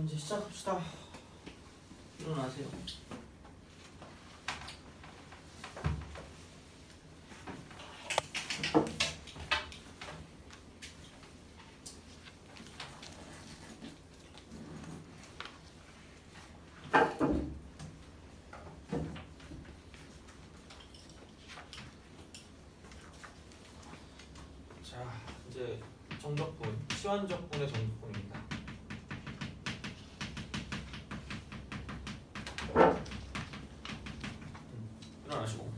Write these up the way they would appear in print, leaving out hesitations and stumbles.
이제 시작합시다. 일어나세요. 자, 이제 정적분, 시완적분의 정적분입니다. 일어나시고.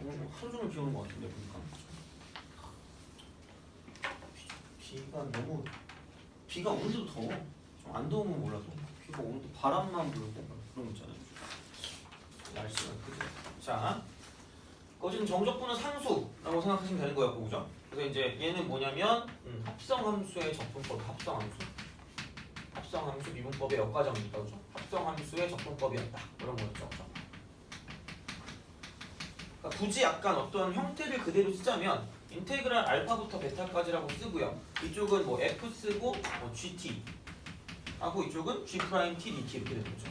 오늘 하루 종일 비 오는 것 같은데 보니까. 비가 너무 비가 오늘도 더워. 좀 안 더우면 몰라도 비가 오늘도 바람만 불고 그런 거 있잖아요. 날씨가 그죠. 자, 거진 정적분은 상수라고 생각하시면 되는 거였고, 그죠? 그래서 이제 얘는 뭐냐면 합성함수의 적분법, 합성함수 미분법의 역과정이니까, 그죠? 합성함수의 적분법이었다. 이런 거였죠, 그죠? 그러니까 굳이 약간 어떤 형태를 그대로 쓰자면 인테그랄 알파부터 베타까지라고 쓰고요. 이쪽은 뭐 f 쓰고 뭐 gt 하고 이쪽은 g 프라임 t dt 이렇게 되는 거죠.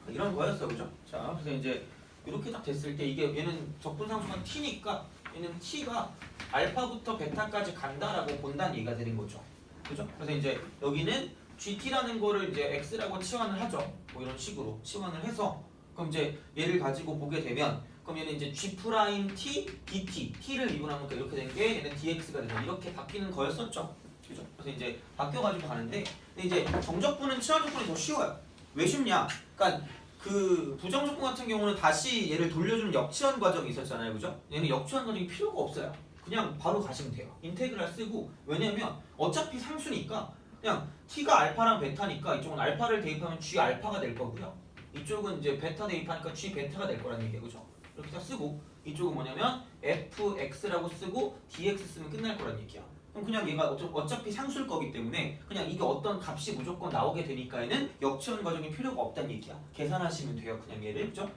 이런 거였어, 그죠? 자, 그래서 이제 이렇게 딱 됐을 때 이게 얘는 적분상수가 t니까 얘는 t가 알파부터 베타까지 간다라고 본다는 얘기가 되는 거죠. 그죠? 그래서 이제 여기는 gt라는 거를 이제 x라고 치환을 하죠. 뭐 이런 식으로 치환을 해서 그럼 이제 얘를 가지고 보게 되면 그럼 얘는 이제 g 프라임 t dt t를 미분하면 이렇게 된 게 얘는 dx가 되는 이렇게 바뀌는 거였었죠. 그죠? 그래서 이제 바뀌어가지고 가는데 근데 이제 정적분은 치환적분이 더 쉬워요. 왜 쉽냐? 그러니까 그 부정적분 같은 경우는 다시 얘를 돌려주는 역치환 과정이 있었잖아요, 그죠? 얘는 역치환 과정이 필요가 없어요. 그냥 바로 가시면 돼요. 인테그랄 쓰고 왜냐면 어차피 상수니까 그냥 t가 알파랑 베타니까 이쪽은 알파를 대입하면 g 알파가 될 거고요. 이쪽은 이제 베타 대입하니까 g 베타가 될 거라는 얘기예요, 그죠? 이렇게 딱 쓰고 이쪽은 뭐냐면 fx라고 쓰고 dx 쓰면 끝날 거란 얘기야. 그럼 그냥 얘가 어차피 상수일 거기 때문에 그냥 이게 어떤 값이 무조건 나오게 되니까는 역치환 과정이 필요가 없다는 얘기야. 계산하시면 돼요, 그냥 얘를, 그죠?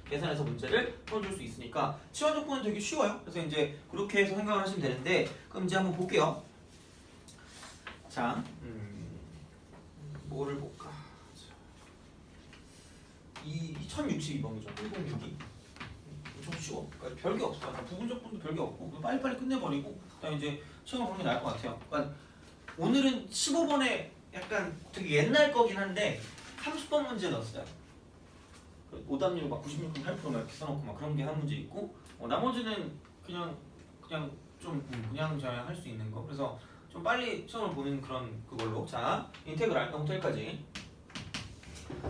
계산해서 문제를 풀어줄 수 있으니까 치환 조건은 되게 쉬워요. 그래서 이제 그렇게 해서 생각을 하시면 되는데 그럼 이제 한번 볼게요. 자, 뭐를 볼까? 1062번이죠. 1062. 좀 쉬워. 그러니까 별게 없어. 부분적분도 별게 없고 빨리빨리 끝내버리고 그다음에 이제 시험을 보는 게 나을 것 같아요. 그러니까 오늘은 15번에 약간 되게 옛날 거긴 한데 30번 문제 넣었어요. 오답률 막 96.8% 막 이렇게 써놓고 막 그런 게 한 문제 있고 나머지는 그냥 좀 그냥 저야 할 수 있는 거. 그래서 좀 빨리 시험을 보는 그런 그걸로. 자, 인테그랄 0부터 1까지.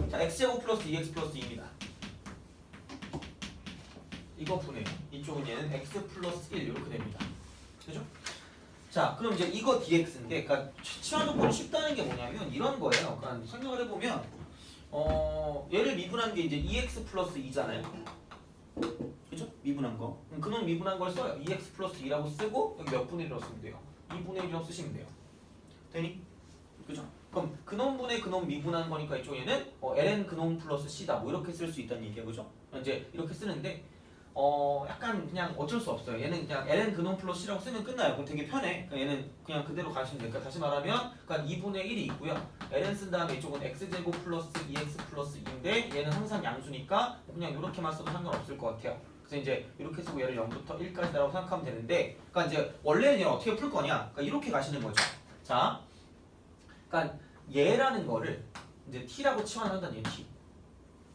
자, x제곱 플러스 2x 플러스 2입니다. 이거 분해요. 이쪽은 얘는 x 플러스 1 이렇게 됩니다. 그죠? 자, 그럼 이제 이거 dx인데, 그러니까 치환 조건이 쉽다는 게 뭐냐면 이런 거예요. 그러니까 생각을 해보면, 얘를 미분한 게 이제 2x 플러스 2잖아요. 그죠? 미분한 거. 그럼 미분한 걸 써요. 2x 플러스 2라고 쓰고 여기 몇 분의 1이라고 쓰면 돼요. 2분의 1이라고 쓰시면 돼요. 되니? 그죠? 그럼 근원분의 근원 미분한 거니까 이쪽에는 ln 근원 플러스 c다 뭐 이렇게 쓸 수 있다는 얘기예요, 그죠? 이제 이렇게 쓰는데 약간 그냥 어쩔 수 없어요. 얘는 그냥 ln 근원 플러스 c라고 쓰면 끝나요. 그럼 되게 편해. 그러니까 얘는 그냥 그대로 가시면 돼요. 그러니까 다시 말하면 그러니까 2분의 1이 있고요. ln 쓴 다음에 이쪽은 x제곱 플러스 2x 플러스 2인데 얘는 항상 양수니까 그냥 이렇게만 써도 상관없을 것 같아요. 그래서 이제 이렇게 쓰고 얘를 0부터 1까지라고 생각하면 되는데 그러니까 이제 원래는 얘를 어떻게 풀 거냐? 그러니까 이렇게 가시는 거죠. 자, 그러니까 얘라는 거를 이제 t라고 치환한다는 얘는 t.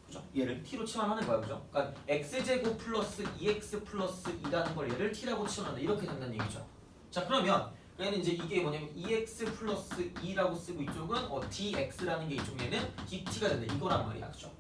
그죠? 얘를 t로 치환하는 거야, 그죠? 그러니까 x제곱 플러스 2x 플러스 2라는 걸 얘를 t라고 치환한다 이렇게 된다는 얘기죠. 자, 그러면 얘는 이제 이게 뭐냐면 2x 플러스 2라고 쓰고 이쪽은 dx라는 게 이쪽에는 dt가 된다 이거란 말이야, 그죠?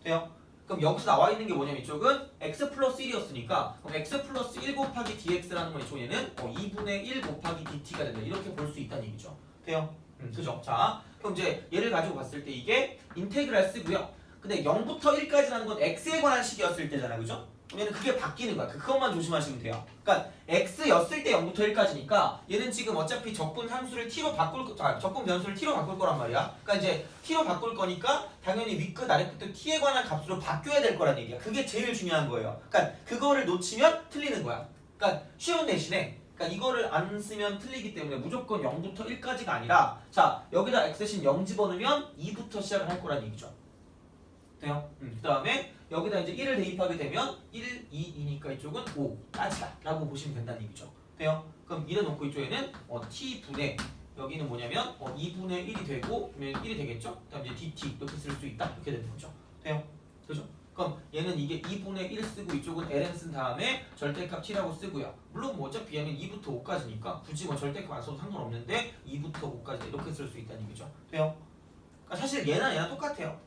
돼요? 그럼 여기서 나와 있는 게 뭐냐면 이쪽은 x 플러스 1이었으니까 그럼 x 플러스 1 곱하기 dx라는 건 이쪽에는 2분의 1 곱하기 dt가 된다 이렇게 볼 수 있다는 얘기죠. 돼요? 그죠? 자, 그럼 이제 얘를 가지고 봤을 때 이게 인테그랄 쓰고요. 근데 0부터 1까지라는 건 x에 관한 식이었을 때잖아요, 그죠? 그러면 그게 바뀌는 거야. 그것만 조심하시면 돼요. 그러니까 x였을 때 0부터 1까지니까 얘는 지금 어차피 적분 함수를 t로 적분 변수를 t로 바꿀 거란 말이야. 그러니까 이제 t로 바꿀 거니까 당연히 윗끝 아래끝도 t에 관한 값으로 바뀌어야 될 거란 얘기야. 그게 제일 중요한 거예요. 그러니까 그거를 놓치면 틀리는 거야. 그러니까 쉬운 대신에 그러니까 이거를 안 쓰면 틀리기 때문에 무조건 0부터 1까지가 아니라 자 여기다 x 대신 0 집어넣으면 2부터 시작을 할 거란 얘기죠. 돼요? 그 다음에 여기다 이제 1을 대입하게 되면 1, 2이니까 이쪽은 5까지다 라고 보시면 된다는 얘기죠. 돼요? 그럼 이래 놓고 이쪽에는 t분의 여기는 뭐냐면 2분의 1이 되고 1이 되겠죠? 그 다음 이제 dt 이렇게 쓸 수 있다 이렇게 되는 거죠. 돼요? 그죠? 그럼 얘는 이게 2분의 1 쓰고 이쪽은 ln 쓴 다음에 절대값 t라고 쓰고요. 물론 뭐 어차피 얘는 2부터 5까지니까 굳이 뭐 절대값 안 써도 상관없는데 2부터 5까지 이렇게 쓸 수 있다는 얘기죠. 돼요? 그러니까 사실 얘랑 똑같아요.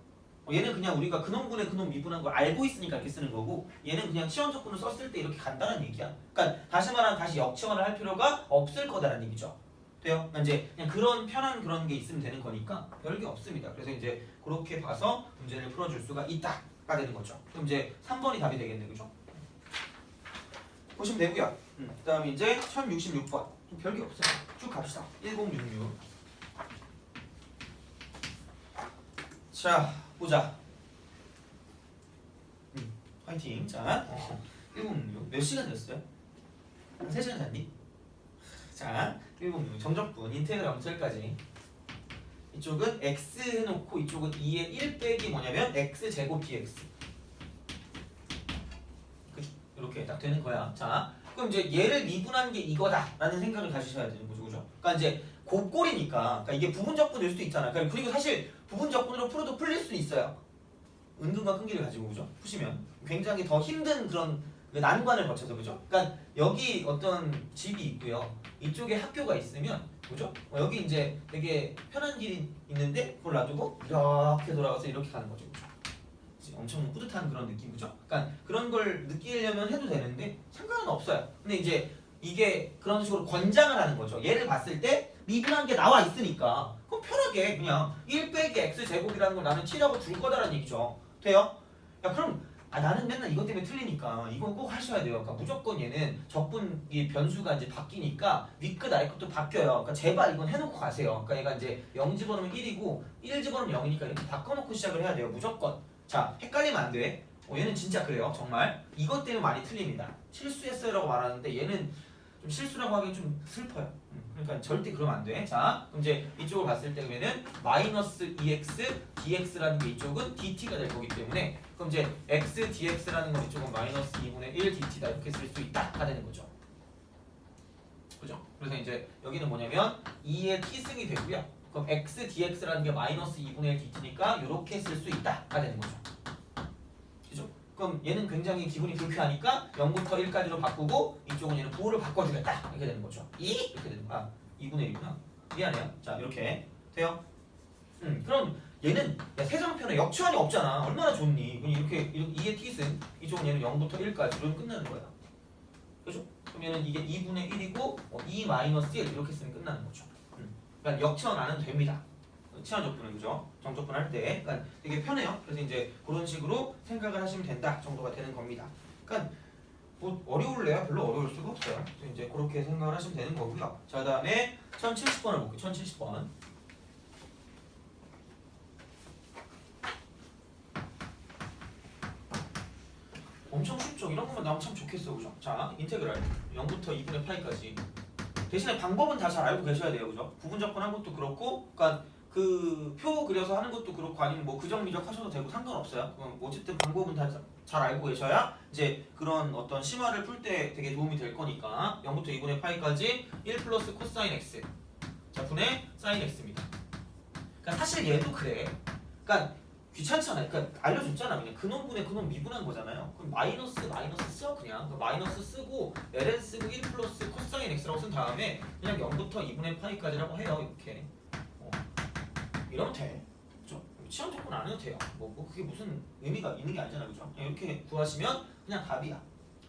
얘는 그냥 우리가 근원분의 근원 미분한 걸 알고 있으니까 이렇게 쓰는 거고 얘는 그냥 치환적분을 썼을 때 이렇게 간다는 얘기야. 그러니까 다시 말하면 다시 역치환을 할 필요가 없을 거다라는 얘기죠. 돼요? 그러니까 이제 그냥 그런 편한 그런 게 있으면 되는 거니까 별게 없습니다. 그래서 이제 그렇게 봐서 문제를 풀어줄 수가 있다가 되는 거죠. 그럼 이제 3번이 답이 되겠네, 그죠? 보시면 되고요. 그다음에 이제 1066번 좀 별게 없어요. 쭉 갑시다. 1066. 자. 보자. 화이팅. 자, 1066. 몇 시간 됐어요? 한 3시간 잤니? 자, 1066. 정적분, 인테그랄 엄셀까지. 이쪽은 x 해놓고 이쪽은 2의 1 빼기 뭐냐면 x제곱 dx. 이렇게 딱 되는 거야. 자, 그럼 이제 얘를 미분한 게 이거다라는 생각을 가지셔야 되는 거죠. 그죠? 그러니까 이제 곱골이니까 그러니까 이게 부분적분일 수도 있잖아. 그리고 사실 부분적분으로 풀어도 풀릴 수 있어요. 은근과 끈기를 가지고 그죠? 푸시면 굉장히 더 힘든 그런 난관을 거쳐서 그죠? 그러니까 여기 어떤 집이 있고요. 이쪽에 학교가 있으면 그죠? 여기 이제 되게 편한 길이 있는데 그걸 놔두고 이렇게 돌아가서 이렇게 가는 거죠. 그죠? 엄청 뿌듯한 그런 느낌 그죠? 그러니까 그런 걸 느끼려면 해도 되는데 상관은 없어요. 근데 이제 이게 그런 식으로 권장을 하는 거죠. 얘를 봤을 때 미분한 게 나와 있으니까 그럼 편하게 그냥 1 빼기 x제곱이라는 걸 나는 t라고 둘 거다라는 얘기죠. 돼요? 야 그럼 나는 맨날 이것 때문에 틀리니까 이건 꼭 하셔야 돼요. 그러니까 무조건 얘는 적분이 변수가 이제 바뀌니까 윗끝 아래끝도 바뀌어요. 그러니까 제발 이건 해놓고 가세요. 그러니까 얘가 이제 0 집어넣으면 1이고 1 집어넣으면 0이니까 이렇게 바꿔놓고 시작을 해야 돼요. 무조건. 자 헷갈리면 안 돼. 얘는 진짜 그래요. 정말 이것 때문에 많이 틀립니다. 실수했어요라고 말하는데 얘는 좀 실수라고 하기엔 좀 슬퍼요. 그러니까 절대 그러면 안 돼. 자, 그럼 이제 이쪽을 봤을 때 그러면은 마이너스 2x dx라는 게 이쪽은 dt가 될 거기 때문에 그럼 이제 x dx라는 건 이쪽은 마이너스 2분의 1 dt다 이렇게 쓸 수 있다가 되는 거죠. 그죠? 그래서 이제 여기는 뭐냐면 2의 t승이 되고요. 그럼 x dx라는 게 마이너스 2분의 1 dt니까 이렇게 쓸 수 있다가 되는 거죠. 그죠? 그럼 얘는 굉장히 기분이 불쾌하니까 0부터 1까지로 바꾸고 이쪽은 얘는 부호를 바꿔주겠다 이렇게 되는 거죠. 2 이렇게 되는 거야. 2분의 1이구나. 미안해요. 자 이렇게 돼요. 그럼 얘는 야, 세정편에 역치환이 없잖아. 얼마나 좋니? 그럼 이렇게 2의 t승 이쪽은 얘는 0부터 1까지 이러면 끝나는 거야. 그죠? 그럼 얘는 이게 2분의 1이고 2 마이너스 1 이렇게 쓰면 끝나는 거죠. 그러니까 역치환 안 해도 됩니다. 치환 적분은 그죠? 정적분 할 때, 그러니까 되게 편해요. 그래서 이제 그런 식으로 생각을 하시면 된다 정도가 되는 겁니다. 그러니까 뭐 어려울래야 별로 어려울 수가 없어요. 그래서 이제 그렇게 생각을 하시면 되는 거고요. 자, 그다음에 1070번을 볼게요. 1070번. 엄청 쉽죠? 이런 것만 나오면 참 좋겠어, 그죠? 자, 인테그랄 0부터 2분의 파이까지. 대신에 방법은 다 잘 알고 계셔야 돼요, 그죠? 부분적분 한 것도 그렇고, 그러니까 그 표 그려서 하는 것도 그렇고 아니면 뭐 그정미적 하셔도 되고 상관없어요. 어쨌든 방법은 다 잘 알고 계셔야 이제 그런 어떤 심화를 풀 때 되게 도움이 될 거니까 0부터 2분의 파이까지 1 플러스 코사인 x 자 분의 사인 x입니다. 그러니까 사실 얘도 그래. 그러니까 귀찮잖아요. 그러니까 알려줬잖아. 그냥 근원분의 근원 미분한 거잖아요. 그럼 마이너스 써 그냥. 그 마이너스 쓰고 ln 쓰고 1 플러스 코사인 x라고 쓴 다음에 그냥 0부터 2분의 파이까지라고 해요. 이렇게. 이러면 돼. 그죠? 치환 조건 안 해도 돼요. 뭐 그게 무슨 의미가 있는 게 아니잖아. 그죠? 그냥 이렇게 구하시면 그냥 답이야.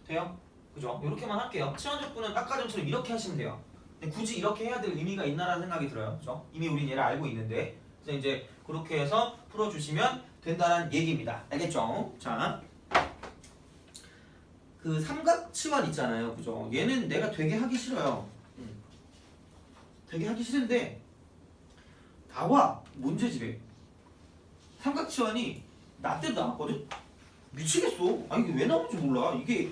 돼요? 그죠? 이렇게만 할게요. 치환 조건은 아까 전처럼 이렇게 하시면 돼요. 근데 굳이 이렇게 해야 될 의미가 있나라는 생각이 들어요. 그죠? 이미 우린 얘를 알고 있는데. 그래서 이제 그렇게 해서 풀어주시면 된다는 얘기입니다. 알겠죠? 자, 그 삼각치환 있잖아요. 그죠? 얘는 내가 되게 하기 싫어요. 되게 하기 싫은데 나와 문제집에 삼각치환이 나 때도 나왔거든? 미치겠어. 아니 이게 왜 나오는지 몰라. 이게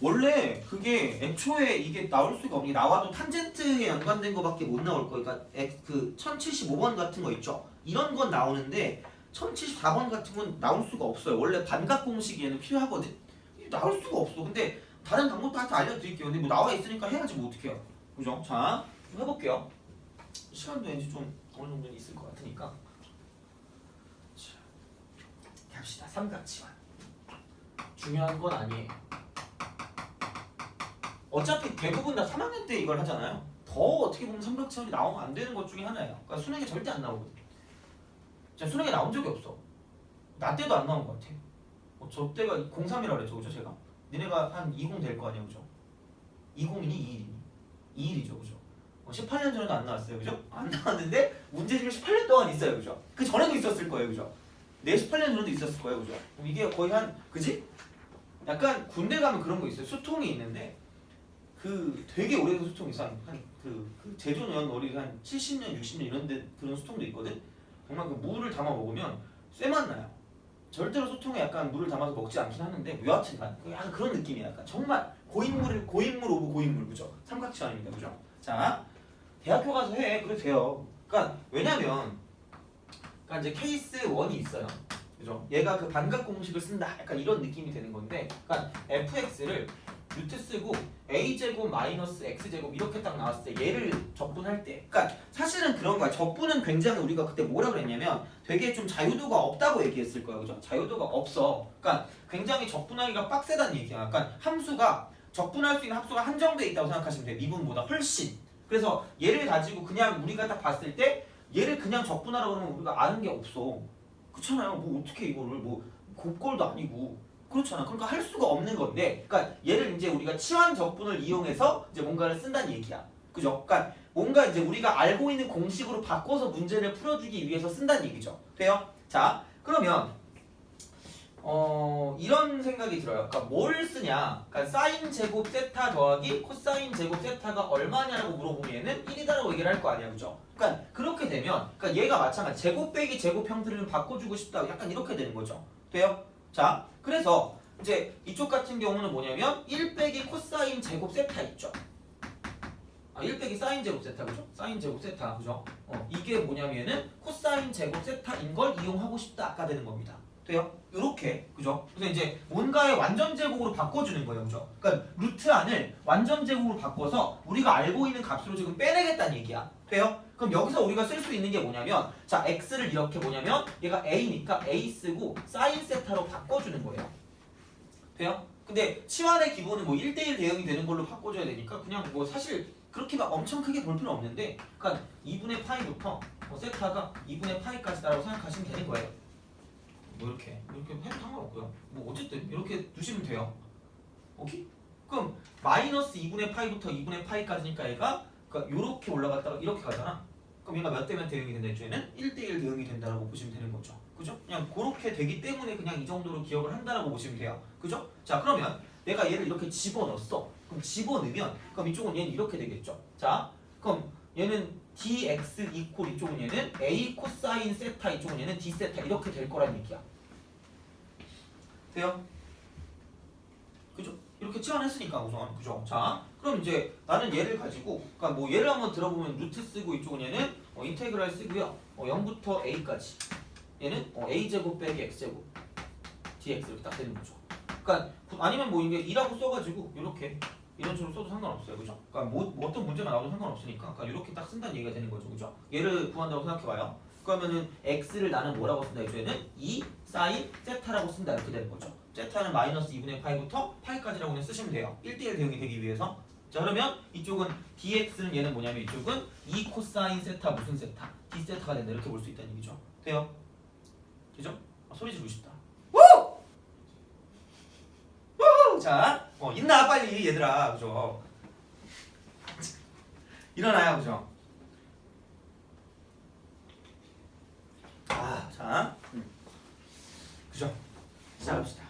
원래 그게 애초에 이게 나올 수가 없는 게 나와도 탄젠트에 연관된 거밖에 못 나올 거. 그러니까 그 1075번 같은 거 있죠. 이런 건 나오는데 1074번 같은 건 나올 수가 없어요. 원래 반각 공식에는 필요하거든. 나올 수가 없어. 근데 다른 방법도 하여튼 알려드릴게요. 근데 뭐 나와 있으니까 해야지 뭐 어떡해요. 그죠? 자, 좀 해볼게요. 시간도 왠지 좀 어느 정도는 있을 것 같으니까. 자, 갑시다. 삼각지환. 중요한 건 아니에요. 어차피 대부분 다 3학년 때 이걸 하잖아요. 더 어떻게 보면 삼각지환이 나오면 안 되는 것 중에 하나예요. 그러니까 수능에 절대 안 나오거든. 진짜 수능에 나온 적이 없어. 나 때도 안 나온 것 같아. 저 때가 03이라 그랬죠, 그죠? 제가 니네가 한 20 될 거 아니에요, 그죠? 20이니 21이니 21이죠, 그죠? 18년 전에도 안 나왔어요, 그죠? 안 나왔는데 문제집이 18년 동안 있어요, 그죠? 그 전에도 있었을 거예요, 그죠? 내 18년 전에도 있었을 거예요, 그죠? 이게 거의 한 그지? 약간 군대 가면 그런 거 있어요. 수통이 있는데 그 되게 오래된 수통 이상 한그 제조년 우리 한 70년, 60년 이런 데 그런 수통도 있거든. 정말 그 물을 담아 먹으면 쇠맛 나요. 절대로 소통에 약간 물을 담아서 먹지 않긴 하는데 뭐 여하튼간 약간 그런 느낌이야. 약간 정말 고인물 오브 고인물, 그죠? 삼각지환입니다, 그죠? 자, 대학교 가서 해. 그래도 돼요. 그러니까 왜냐면 그러니까 이제 케이스 1이 있어요, 그죠? 얘가 그 반각 공식을 쓴다. 약간 이런 느낌이 되는 건데, 그러니까 fx를 루트 쓰고 a제곱 마이너스 x제곱 이렇게 딱 나왔을 때 얘를 적분할 때, 그러니까 사실은 그런 거야. 적분은 굉장히 우리가 그때 뭐라 그랬냐면 되게 좀 자유도가 없다고 얘기했을 거야, 그죠? 자유도가 없어. 그러니까 굉장히 적분하기가 빡세다는 얘기야. 그러니까 함수가 적분할 수 있는 함수가 한정돼 있다고 생각하시면 돼. 미분보다 훨씬. 그래서 얘를 가지고 그냥 우리가 딱 봤을 때 얘를 그냥 적분하라고 그러면 우리가 아는 게 없어. 그렇잖아요. 뭐 어떻게 이거를 뭐 곱걸도 아니고. 그렇잖아. 그러니까 할 수가 없는 건데, 그러니까 얘를 이제 우리가 치환 적분을 이용해서 이제 뭔가를 쓴다는 얘기야. 그죠? 그러니까 뭔가 이제 우리가 알고 있는 공식으로 바꿔서 문제를 풀어주기 위해서 쓴다는 얘기죠. 돼요? 자, 그러면 이런 생각이 들어요. 그러니까 뭘 쓰냐? 그러니까 사인 제곱 세타 더하기 코사인 제곱 세타가 얼마냐라고 물어보면은 1이다라고 얘기를 할 거 아니야, 그죠? 그러니까 그렇게 되면, 그러니까 얘가 마찬가지 제곱 빼기 제곱 형태를 바꿔주고 싶다. 약간 이렇게 되는 거죠. 돼요? 자, 그래서 이제 이쪽 같은 경우는 뭐냐면 1 빼기 코사인 제곱 세타 있죠. 1 빼기 사인 제곱 세타, 그죠? 사인 제곱 세타, 그죠? 이게 뭐냐면은 코사인 제곱 세타인 걸 이용하고 싶다. 아까 되는 겁니다. 돼요? 요렇게, 그죠? 그래서 이제 뭔가의 완전 제곱으로 바꿔주는 거예요, 그죠? 그러니까 루트 안을 완전 제곱으로 바꿔서 우리가 알고 있는 값으로 지금 빼내겠다는 얘기야. 돼요? 그럼 여기서 우리가 쓸 수 있는 게 뭐냐면, 자, x를 이렇게 뭐냐면 얘가 a니까 a 쓰고 사인 세타로 바꿔주는 거예요. 돼요? 근데 치환의 기본은 뭐 1대1 대응이 되는 걸로 바꿔줘야 되니까 그냥 뭐 사실 그렇게 막 엄청 크게 볼 필요 없는데, 그러니까 2분의 파이부터 세타가 2분의 파이까지라고 생각하시면 되는 거예요. 뭐 이렇게 해도 상관없고요. 뭐 어쨌든 이렇게 두시면 돼요. 오케이? 그럼 마이너스 2분의 파이부터 2분의 파이까지니까 얘가 그러니까 이렇게 올라갔다가 이렇게 가잖아. 그럼 얘가 몇 대면 대응이 된다 했죠에는 1대1 대응이 된다라고 보시면 되는 거죠. 그죠? 그냥 그렇게 되기 때문에 그냥 이 정도로 기억을 한다라고 보시면 돼요. 그죠? 자, 그러면 내가 얘를 이렇게 집어넣었어. 그럼 집어넣으면 그럼 이쪽은 얘는 이렇게 되겠죠. 자, 그럼 얘는 dx 이퀄 이쪽은 얘는 a 코사인 세타 이쪽은 얘는 d 세타 이렇게 될 거란 얘기야. 돼요? 그죠? 이렇게 치환했으니까 우선, 그죠? 자, 그럼 이제 나는 얘를 가지고, 그러니까 뭐 얘를 한번 들어보면 루트 쓰고 이쪽은 얘는 인테그랄 쓰고요. 0부터 a까지. 얘는 a 제곱 빼기 x 제곱 dx 이렇게 딱 되는 거죠. 그러니까 아니면 뭐 이게 2라고 써가지고 이렇게 이런 식으로 써도 상관없어요, 그죠? 그러니까 뭐 어떤 문제가 나와도 상관없으니까, 그러니까 이렇게 딱 쓴다는 얘기가 되는 거죠, 그죠? 얘를 구한다고 생각해봐요. 그러면은 x를 나는 뭐라고 쓴다 했죠? 2 사인 세타라고 쓴다 이렇게 되는 거죠. 세타는 마이너스 2분의 파이부터 파이까지라고 그냥 쓰시면 돼요. 1대1 대응이 되기 위해서. 자, 그러면 이쪽은 dx는 얘는 뭐냐면 이쪽은 2 코사인 세타 무슨 세타 d 세타가 된다 이렇게 볼 수 있다는 얘기죠. 돼요? 그죠? 소리 지르고 싶다. 우! 우! 자, 있나 빨리 얘들아, 그죠? 일어나요, 그죠? 자, 그죠? 시작합시다.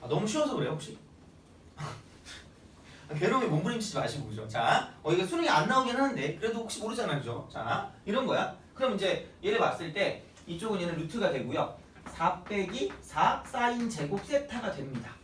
너무 쉬워서 그래요, 혹시? 괴로움에 몸부림치지 마시고, 그죠? 자, 이거 수능이 안 나오긴 하는데 그래도 혹시 모르잖아요, 그죠? 자, 이런 거야. 그럼 이제 얘를 봤을 때 이쪽은 얘는 루트가 되고요. 4 빼기 4 사인 제곱 세타가 됩니다.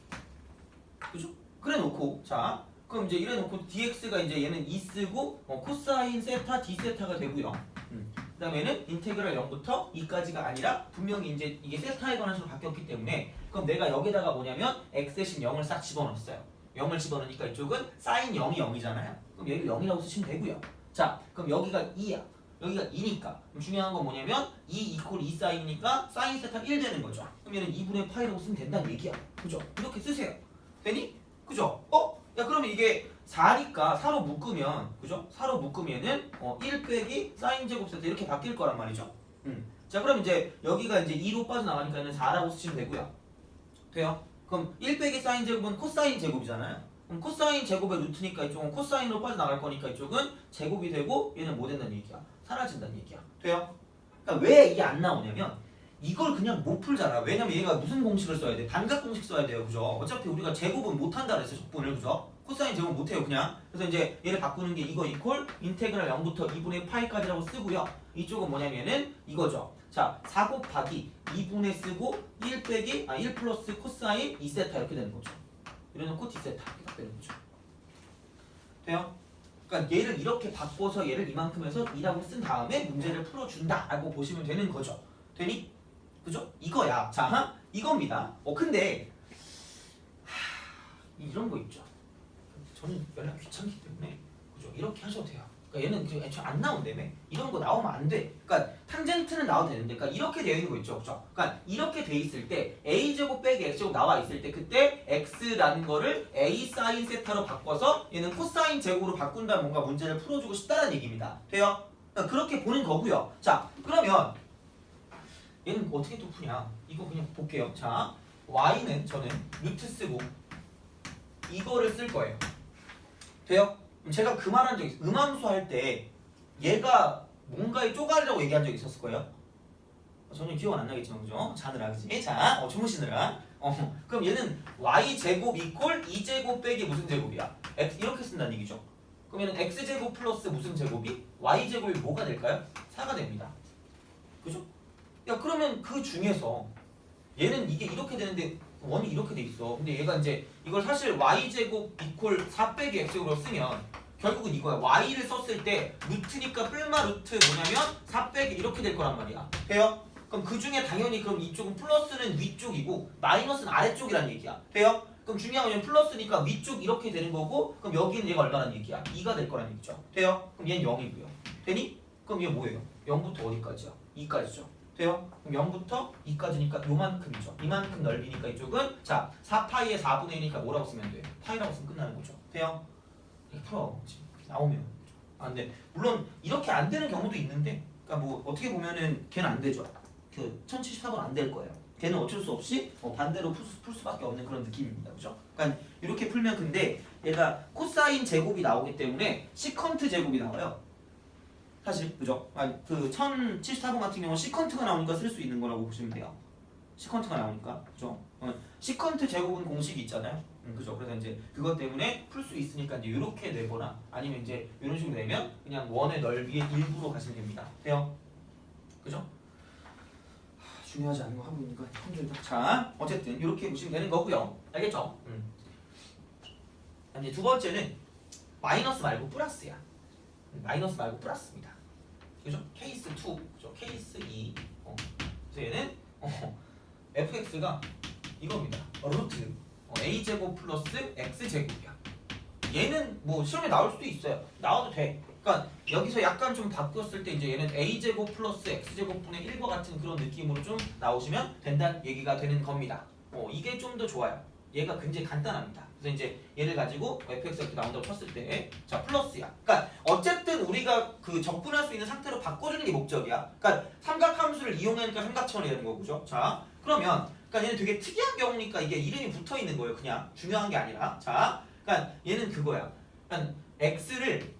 그죠? 그래 놓고 자 그럼 이제 이래 놓고 dx가 이제 얘는 2 쓰고 코사인 세타 d 세타가 되고요. 그 다음에는 인테그랄 0부터 2까지가 아니라 분명히 이제 이게 세타에 관한 식으로 바뀌었기 때문에 그럼 내가 여기다가 뭐냐면 x 대신 0을 싹 집어넣었어요. 0을 집어넣으니까 이쪽은 사인 0이 0이잖아요. 그럼 얘를 0이라고 쓰시면 되고요. 자 그럼 여기가 2야. 여기가 2니까 그럼 중요한 건 뭐냐면 2 이퀄 2 사인이니까 사인 세타 1 되는 거죠. 그럼 얘는 2분의 파이라고 쓰면 된다는 얘기야. 그죠? 이렇게 쓰세요. 되니? 그죠? 야 그러면 이게 4니까 4로 묶으면 그죠? 4로 묶으면은 1 빼기 사인 제곱 세타 이렇게 바뀔 거란 말이죠. 자 그럼 이제 여기가 이제 2로 빠져나가니까는 4라고 쓰시면 되고요. 돼요? 그럼 1 빼기 사인 제곱은 코사인 제곱이잖아요. 그럼 코사인 제곱의 루트니까 이쪽은 코사인으로 빠져나갈 거니까 이쪽은 제곱이 되고 얘는 뭐 된다는 얘기야? 사라진다는 얘기야. 돼요? 그러니까 왜 이게 안 나오냐면 이걸 그냥 못 풀잖아. 왜냐면 얘가 무슨 공식을 써야 돼? 반각 공식 써야 돼요. 그죠? 어차피 우리가 제곱은 못 한다 그랬어. 적분을. 그죠? 코사인 제곱 못 해요. 그냥. 그래서 이제 얘를 바꾸는 게 이거 이퀄 인테그랄 0부터 2분의 파이까지라고 쓰고요. 이쪽은 뭐냐면은 이거죠. 자, 4 곱하기 2분의 쓰고 1 빼기 1 플러스 코사인 2세타 이렇게 되는 거죠. 이래놓고 d세타 이렇게 되는 거죠. 돼요? 그러니까 얘를 이렇게 바꿔서 얘를 이만큼 해서 2라고 쓴 다음에 문제를 풀어준다라고 보시면 되는 거죠. 되니? 그죠? 이거야. 자, 이겁니다. 근데 이런 거 있죠. 저는 연락 귀찮기 때문에 그죠? 이렇게 하셔도 돼요. 그러니까 얘는 애초에 안 나온다며. 이런 거 나오면 안 돼. 그러니까 탄젠트는 나와도 되는데, 그러니까 이렇게 되어 있는 거 있죠, 그죠? 그러니까 이렇게 돼 있을 때 a 제곱 빼기 x 제곱 나와 있을 때 그때 x라는 거를 a 사인 세타로 바꿔서 얘는 코사인 제곱으로 바꾼다면 뭔가 문제를 풀어주고 싶다는 얘기입니다. 돼요? 그러니까 그렇게 보는 거고요. 자, 그러면 얘는 어떻게 또 푸냐? 이거 그냥 볼게요. 자, y는 저는 루트 쓰고 이거를 쓸 거예요. 돼요? 제가 그 말 한 적 있어요. 음함수 할 때 얘가 뭔가의 쪼가리라고 얘기한 적 있었을 거예요. 전혀 기억은 안 나겠지만 그죠? 자느라 그지? 자, 주무시느라. 그럼 얘는 y제곱 이퀄 2제곱 빼기 무슨 제곱이야? x 이렇게 쓴다는 얘기죠. 그럼 얘는 x제곱 플러스 무슨 제곱이? y제곱이 뭐가 될까요? 4가 됩니다. 그죠? 야 그러면 그 중에서 얘는 이게 이렇게 되는데 원이 이렇게 돼 있어. 근데 얘가 이제 이걸 사실 y제곱 이퀄 4 빼기 x제곱으로 쓰면 결국은 이거야. y를 썼을 때 루트니까 뿔마 루트 뭐냐면 4 빼기 이렇게 될 거란 말이야. 돼요? 그럼 그 중에 당연히 그럼 이쪽은 플러스는 위쪽이고 마이너스는 아래쪽이란 얘기야. 돼요? 그럼 중요한 건 플러스니까 위쪽 이렇게 되는 거고 그럼 여기는 얘가 얼마란 얘기야? 2가 될 거란 얘기죠. 돼요? 그럼 얘는 0이고요. 되니? 그럼 얘 뭐예요? 0부터 어디까지야? 2까지죠. 돼요? 그럼 0부터 2까지니까 요만큼이죠. 이만큼 넓이니까 이쪽은 자 4파이의 4분의 1이니까 뭐라고 쓰면 돼? 파이라고 쓰면 끝나는 거죠. 돼요? 이렇게 풀어. 나오면. 근데 물론 이렇게 안 되는 경우도 있는데 그러니까 뭐 어떻게 보면은 걔는 안 되죠. 그 1074번 안 될 거예요. 걔는 어쩔 수 없이 반대로 풀 수밖에 없는 그런 느낌입니다. 그죠? 그러니까 이렇게 풀면 근데 얘가 코사인 제곱이 나오기 때문에 시컨트 제곱이 나와요. 사실 그죠? 그 1074번 같은 경우는 시컨트가 나오니까 쓸 수 있는 거라고 보시면 돼요. 시컨트가 나오니까 그죠? 시컨트 제곱은 공식이 있잖아요. 그죠? 그래서 이제 그것 때문에 풀 수 있으니까 이제 이렇게 내거나 아니면 이제 이런 식으로 내면 그냥 원의 넓이의 일부로 가시면 됩니다. 돼요? 그죠? 중요하지 않은 거 하고 있는 거 힘들다. 자, 어쨌든 이렇게 보시면 되는 거고요. 알겠죠? 이제 두 번째는 마이너스 말고 플러스야. 마이너스 말고 플러스입니다. 그죠? 케이스 2, 그죠? 케이스 2. 그래서 얘는 fx가 이겁니다. 루트 a 제곱 플러스 x 제곱이야. 얘는 뭐 시험에 나올 수도 있어요. 나와도 돼. 그러니까 여기서 약간 좀 바꿨을 때 이제 얘는 a 제곱 플러스 x 제곱분의 1과 같은 그런 느낌으로 좀 나오시면 된다는 얘기가 되는 겁니다. 이게 좀 더 좋아요. 얘가 굉장히 간단합니다. 그래서 이제 얘를 가지고 fx가 이렇게 나온다고 쳤을 때 자 플러스야. 그러니까 어쨌든 우리가 그 적분할 수 있는 상태로 바꿔주는 게 목적이야. 그러니까 삼각함수를 이용하니까 삼각천이 되는 거고죠. 자 그러면 그러니까 얘는 되게 특이한 경우니까 이게 이름이 붙어 있는 거예요. 그냥 중요한 게 아니라 자 그러니까 얘는 그거야. 그러니까 x를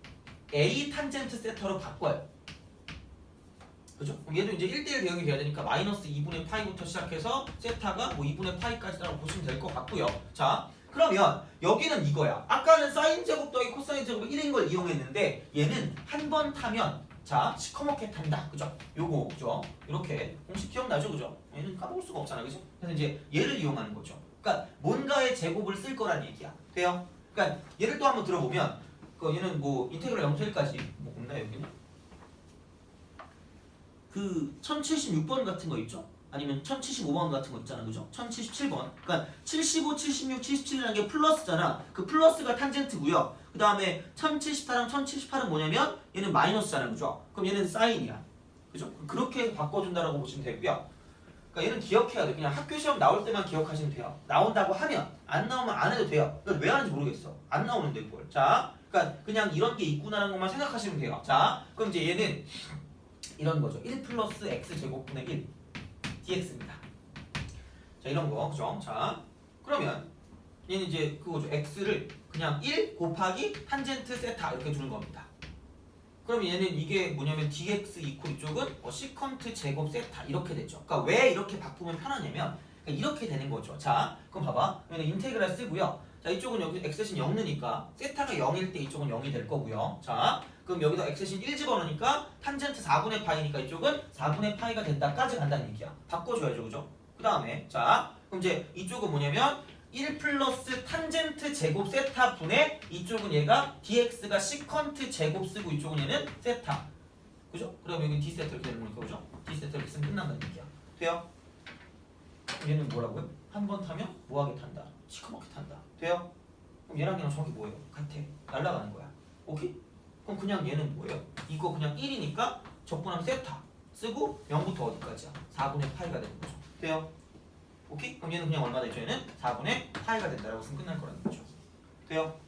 a 탄젠트 세타로 바꿔요. 그죠? 그럼 얘도 이제 1대1 대응이 돼야 되니까 마이너스 2분의 파이부터 시작해서 세타가 뭐 2분의 파이까지라고 보시면 될 것 같고요. 자, 그러면 여기는 이거야. 아까는 사인 제곱 더하기 코사인 제곱 1인 걸 이용했는데 얘는 한 번 타면 자 시커멓게 탄다. 그죠? 요거 그죠? 이렇게 공식 기억나죠? 그죠? 얘는 까먹을 수가 없잖아. 그죠? 그래서 이제 얘를 이용하는 거죠. 그러니까 뭔가의 제곱을 쓸 거란 얘기야. 돼요? 그러니까 예를 또 한번 들어보면 얘는 뭐 인테그랄 0에서 1까지 뭐 없나 여기는? 그 1076번 같은 거 있죠? 아니면 1075번 같은 거 있잖아, 그죠? 1077번. 그러니까 75, 76, 77이라는 게 플러스잖아. 그 플러스가 탄젠트고요. 그 다음에 1074랑 1078은 뭐냐면 얘는 마이너스잖아, 그죠? 그럼 얘는 사인이야, 그죠? 그렇게 해서 바꿔준다라고 보시면 되고요. 그러니까 얘는 기억해야 돼. 그냥 학교 시험 나올 때만 기억하시면 돼요. 나온다고 하면 안 나오면 안 해도 돼요. 그러니까 왜 하는지 모르겠어. 안 나오는데 그걸. 자, 그러니까 그냥 이런 게 있구나라는 것만 생각하시면 돼요. 자, 그럼 이제 얘는 이런 거죠. 1 플러스 x 제곱분의 1 dx입니다. 자, 이런 거, 그죠? 자, 그러면 얘는 이제 그거죠. x를 그냥 1 곱하기 탄젠트 세타 이렇게 주는 겁니다. 그럼 얘는 이게 뭐냐면 dx 이퀄 이쪽은 시컨트 제곱 세타 이렇게 되죠. 그러니까 왜 이렇게 바꾸면 편하냐면 그러니까 이렇게 되는 거죠. 자, 그럼 봐봐. 얘는 인테그랄 쓰고요. 자, 이쪽은 여기 x신 0느니까 세타가 0일 때 이쪽은 0이 될 거고요. 자, 그럼 여기다 x신 1 집어넣으니까 탄젠트 4분의 파이니까 이쪽은 4분의 파이가 된다까지 간다는 얘기야. 바꿔줘야죠, 그죠? 그 다음에 자, 그럼 이제 이쪽은 뭐냐면 1 플러스 탄젠트 제곱 세타 분의 이쪽은 얘가 dx가 시컨트 제곱 쓰고 이쪽은 얘는 세타, 그죠? 그럼 여기 d 세타 이렇게 되는 거니까, 그죠? d 세타 이렇게 쓰면 끝난다는 얘기야. 돼요? 얘는 뭐라고요? 한 번 타면 뭐하게 탄다? 시커멓게 탄다. 돼요? 그럼 얘랑 얘랑 정확히 뭐예요? 같아. 날아가는 거야. 오케이? 그럼 그냥 얘는 뭐예요? 이거 그냥 1이니까 적분하면 세타 쓰고 0부터 어디까지야? 4분의 파이가 되는 거죠. 돼요? 오케이? 그럼 얘는 그냥 얼마 되죠? 얘는 4분의 파이가 된다라고 쓰면 끝날 거라는 거죠. 돼요?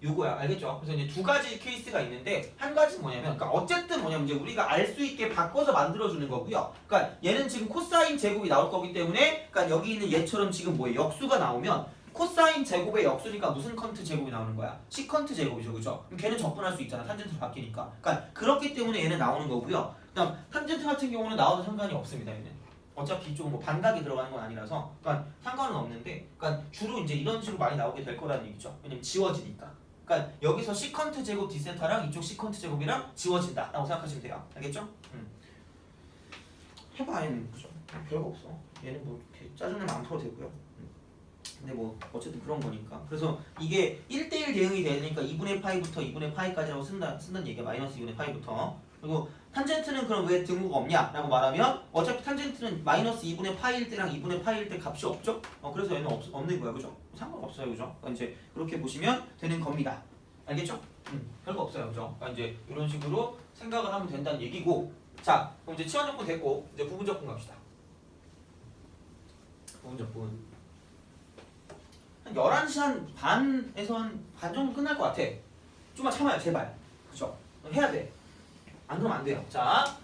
요거야. 알겠죠? 그래서 이제 두 가지 케이스가 있는데 한 가지는 뭐냐면 그러니까 어쨌든 뭐냐면 이제 우리가 알 수 있게 바꿔서 만들어주는 거고요. 그러니까 얘는 지금 코사인 제곱이 나올 거기 때문에 그러니까 여기 있는 얘처럼 지금 뭐예요? 역수가 나오면 코사인 제곱의 역수니까 무슨 컨트 제곱이 나오는 거야? 시컨트 제곱이죠, 그죠? 그럼 걔는 적분할 수 있잖아. 탄젠트로 바뀌니까. 그러니까 그렇기 때문에 얘는 나오는 거고요. 그다음 탄젠트 같은 경우는 나와도 상관이 없습니다. 얘는. 어차피 이쪽은 뭐 반각이 들어가는 건 아니라서 그러니까 상관은 없는데 그러니까 주로 이제 이런 식으로 많이 나오게 될 거라는 얘기죠. 왜냐면 지워지니까. 그러니까 여기서 시컨트 제곱 디세타랑 이쪽 시컨트 제곱이랑 지워진다라고 생각하시면 돼요. 알겠죠? 해봐 얘는 그죠? 별거 없어. 얘는 뭐 이렇게 짜증내면 안 풀어도 되고요. 근데 뭐 어쨌든 그런 거니까. 그래서 이게 1대1 대응이 되니까 2분의 파이부터 2분의 파이까지라고 쓴다는 얘기야. 마이너스 2분의 파이부터. 그리고 탄젠트는 그럼 왜 등호가 없냐? 라고 말하면 어차피 탄젠트는 마이너스 2분의 파이일 때랑 2분의 파이일 때 값이 없죠? 그래서 얘는 없는 거야. 그죠? 상관없어요. 그죠? 그러니까 이제 그렇게 보시면 되는 겁니다. 알겠죠? 별거 없어요. 그죠? 그러니까 이제 이런 식으로 생각을 하면 된다는 얘기고 자, 그럼 이제 치환적분 됐고 이제 부분적분 갑시다. 부분적분 한 11시 한 반에서 한 반 정도 끝날 것 같아. 좀만 참아요. 제발. 그죠? 해야 돼. 안 그러면 안 돼요. 자,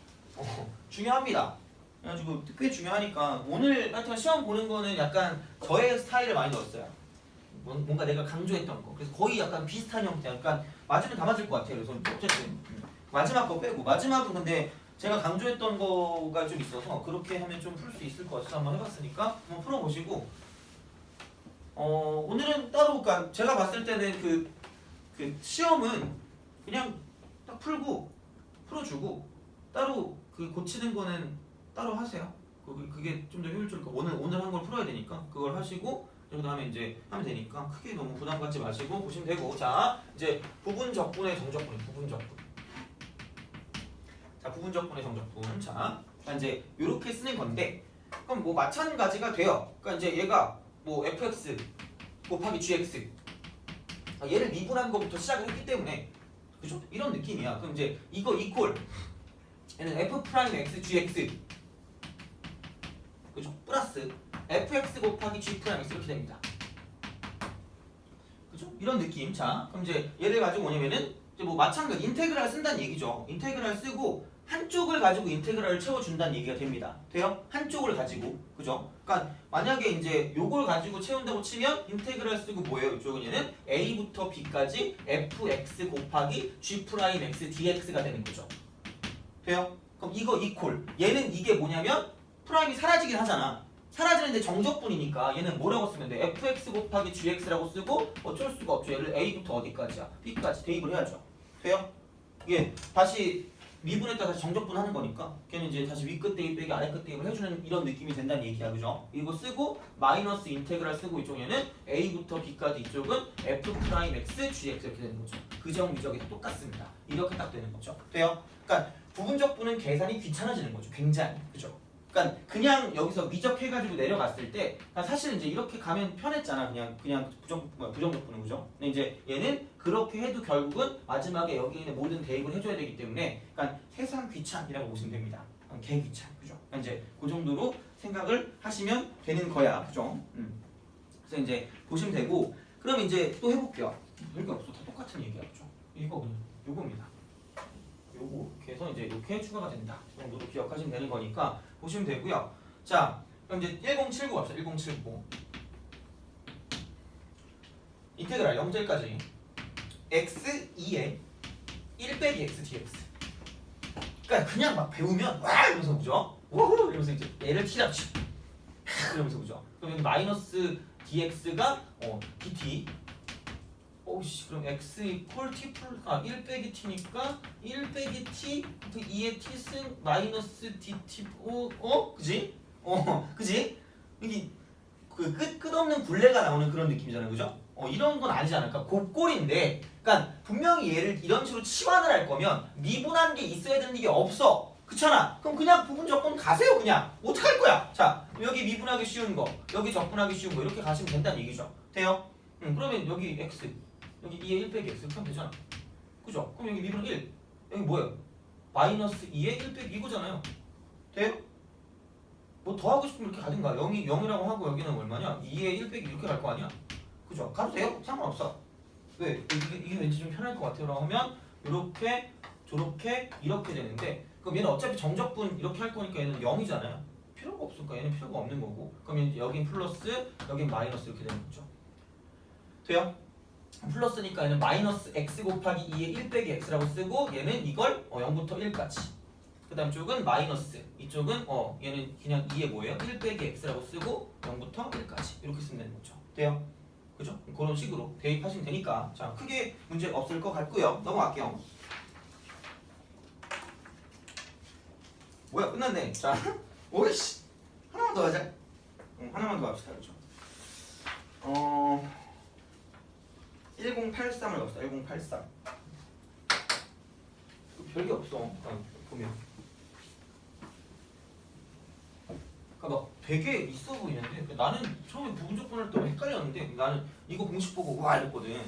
중요합니다. 그래가지고 꽤 중요하니까 오늘 하여튼 시험 보는 거는 약간 저의 스타일을 많이 넣었어요. 뭔가 내가 강조했던 거. 그래서 거의 약간 비슷한 형태. 약간 맞으면 다 맞을 것 같아요. 그래서 어쨌든 마지막 거 빼고 마지막은 근데 제가 강조했던 거가 좀 있어서 그렇게 하면 좀 풀 수 있을 것 같아서 한번 해봤으니까 한번 풀어보시고 오늘은 따로 그러니까 제가 봤을 때는 그 시험은 그냥 딱 풀어주고 따로 그 고치는 거는 따로 하세요. 그게 좀 더 효율적이니까 오늘 한 걸 풀어야 되니까 그걸 하시고 그 다음에 이제 하면 되니까 크게 너무 부담 갖지 마시고 보시면 되고 자 이제 부분적분의 정적분 자 부분적분의 정적분 자 이제 이렇게 쓰는 건데 그럼 뭐 마찬가지가 돼요. 그러니까 이제 얘가 뭐 fx 곱하기 gx 얘를 미분한 것부터 시작을 했기 때문에 그죠? 이런 느낌이야. 그럼 이제 이거 이퀄 얘는 f 프라임 x gx 그죠? 플러스 fx 곱하기 g 프라임 x 이렇게 됩니다. 그죠? 이런 느낌. 자, 그럼 이제 얘를 가지고 뭐냐면은 이제 뭐 마찬가지 인테그랄 쓴다는 얘기죠. 인테그랄 쓰고 한쪽을 가지고 인테그랄을 채워준다는 얘기가 됩니다. 돼요? 한쪽을 가지고 그죠? 그러니까 만약에 이제 요걸 가지고 채운다고 치면 인테그랄 쓰고 뭐예요? 이쪽은 얘는 a부터 b까지 fx 곱하기 g 프라임 x dx가 되는 거죠. 돼요? 그럼 이거 이퀄 얘는 이게 뭐냐면 프라임이 사라지긴 하잖아. 사라지는데 정적분이니까 얘는 뭐라고 쓰면 돼? fx 곱하기 gx라고 쓰고 어쩔 수가 없죠. 얘를 a부터 어디까지야? b까지 대입을 해야죠. 돼요? 예, 다시 미분에다 다시 정적분하는 거니까 걔는 이제 다시 위끝 대입 빼기 아래끝 대입을 해주는 이런 느낌이 된다는 얘기야, 그죠? 이거 쓰고 마이너스 인테그랄 쓰고 이쪽에는 a부터 b까지 이쪽은 f 프라임 x gx 이렇게 되는 거죠. 그정 미적이 다 똑같습니다. 이렇게 딱 되는 거죠. 돼요? 그러니까 부분적분은 계산이 귀찮아지는 거죠. 굉장히, 그죠? 그러니까 그냥 여기서 미적해가지고 내려갔을 때 그러니까 사실 이제 이렇게 가면 편했잖아. 그냥 부정적분은, 그죠? 근데 이제 얘는 그렇게 해도 결국은 마지막에 여기 있는 모든 대입을 해줘야 되기 때문에 그러니까 세상 귀찮이라고 보시면 됩니다. 개 귀찮, 그죠? 그러니까 이제 그 정도로 생각을 하시면 되는 거야, 그죠? 그래서 이제 보시면 되고, 그럼 이제 또 해볼게요. 별게 없어, 다 똑같은 얘기야, 그죠? 이거 요겁니다. 요거 이렇게 해서 이제 이렇게 추가가 된다 정도로 기억하시면 되는 거니까 보시면 되고요. 자, 그럼 이제 1079 갑시다. 1079 인테그랄 0절까지 x2에 1 빼기 x dx. 그러니까 그냥 막 배우면 와 이러면서 그죠? 우후 이러면서 이제 얘를 t랍치 이러면서 그죠? 그럼 여기 마이너스 dx가 dt. 오씨, 그럼 x 이퀄 t 플러스 1 빼기 t니까 1 빼기 t 2의 t승 마이너스 dt. 그지? 그지? 이게 그 끝없는 굴레가 나오는 그런 느낌이잖아요, 그죠? 이런 건 아니지 않을까? 곱골인데, 그러니까 분명히 얘를 이런 식으로 치환을 할 거면 미분한 게 있어야 되는 게 없어. 그렇잖아. 그럼 그냥 부분 적분 가세요, 그냥. 어떡할 거야? 자, 여기 미분하기 쉬운 거, 여기 적분하기 쉬운 거 이렇게 가시면 된다는 얘기죠. 돼요? 그러면 여기 x 여기 2에 1 빼기 x 이렇게 하면 되잖아. 그죠? 그럼 여기 미분 1 여기 뭐예요? 마이너스 2에 1 빼기 이거잖아요. 돼요? 뭐 더 하고 싶으면 이렇게 가든가. 0이라고 하고 여기는 얼마냐? 2에 1 빼기 이렇게 갈 거 아니야? 그죠? 가도 돼요? 상관없어. 왜? 이게 왠지 좀 편할 것 같아요. 라고 하면 이렇게 저렇게 이렇게 되는데, 그럼 얘는 어차피 정적분 이렇게 할 거니까 얘는 0이잖아요. 필요가 없으니까 얘는 필요가 없는 거고, 그럼 여긴 플러스 여긴 마이너스 이렇게 되는 거죠. 돼요? 플러스니까 얘는 마이너스 x 곱하기 2에 1 빼기 x라고 쓰고, 얘는 이걸 0부터 1까지. 그 다음 쪽은 마이너스, 이쪽은 얘는 그냥 2에 뭐예요? 1 빼기 x라고 쓰고 0부터 1까지 이렇게 쓰면 되는 거죠. 돼요? 그죠? 그런 식으로 대입하시면 되니까 자, 크게 문제 없을 것 같고요. 넘어갈게요. 뭐야, 끝났네. 자, 오이씨, 하나만 더 하자. 하나만 더 합시다, 그죠? 1083을 넣었어. 1083. 별게 없어. 보면. 그러니까 막 되게 있어 보이는데 나는 처음에 부분적분할 때 헷갈렸는데 나는 이거 공식 보고 와 이랬거든.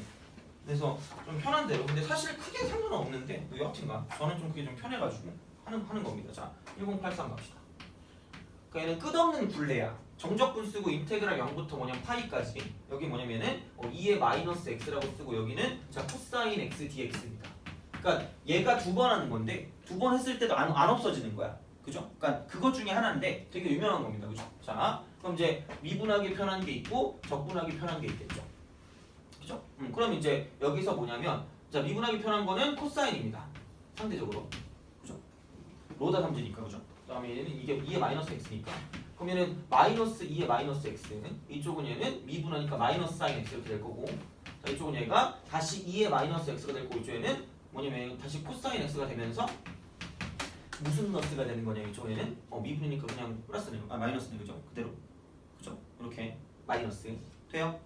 그래서 좀 편한 대로. 근데 사실 크게 상관은 없는데 여하튼간 저는 좀 그게 좀 편해가지고 하는 겁니다. 자, 1083 갑시다. 그러니까 얘는 끝없는 굴레야. 정적분 쓰고 인테그랄 0부터 뭐냐면 파이까지. 여기 뭐냐면은 2의 마이너스 x라고 쓰고 여기는 자 코사인 x dx입니다. 그러니까 얘가 두 번 하는 건데 두 번 했을 때도 안 없어지는 거야. 그죠? 그러니까 그것 중에 하나인데 되게 유명한 겁니다. 그죠? 자, 그럼 이제 미분하기 편한 게 있고 적분하기 편한 게 있겠죠. 그죠? 그럼 이제 여기서 뭐냐면 자 미분하기 편한 거는 코사인입니다. 상대적으로. 그죠? 로다 3지니까 그죠? 그다음에 얘는 이게 2의 마이너스 x니까. 그럼 얘는 마이너스 2의 마이너스 x는 이쪽은 얘는 미분하니까 마이너스 사인 x 이렇게 될 거고, 자 이쪽은 얘가 다시 2의 마이너스 x가 될 거고, 이쪽에는 뭐냐면 다시 코사인 x가 되면서 무슨 너스가 되는 거냐, 이쪽에는 미분이니까 그냥 플러스네요. 마이너스네, 그죠? 그대로. 그죠? 이렇게 마이너스 돼요?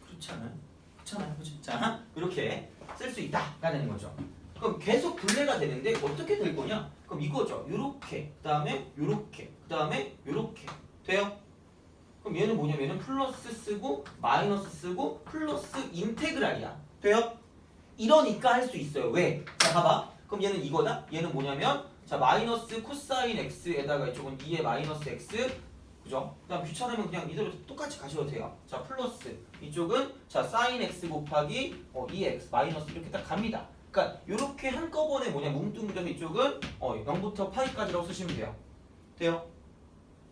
그렇지 않아요? 그렇잖아요, 그죠? 자, 이렇게 쓸 수 있다라는 거죠. 그럼 계속 분례가 되는데 어떻게 될 거냐? 그럼 이거죠. 요렇게, 그 다음에 요렇게, 그 다음에 요렇게 돼요? 그럼 얘는 뭐냐면은 플러스 쓰고 마이너스 쓰고 플러스 인테그랄이야. 돼요? 이러니까 할 수 있어요. 왜? 자, 봐봐. 그럼 얘는 이거다. 얘는 뭐냐면 자 마이너스 코사인 x에다가 이쪽은 2의 마이너스 x, 그죠? 그다음 귀찮으면 그냥 이대로 똑같이 가셔도 돼요. 자 플러스 이쪽은 자 사인 x 곱하기 2x 마이너스 이렇게 딱 갑니다. 그러니까 이렇게 한꺼번에 뭐냐 뭉뚱그려서 이쪽은 0부터 파이까지라고 쓰시면 돼요. 돼요?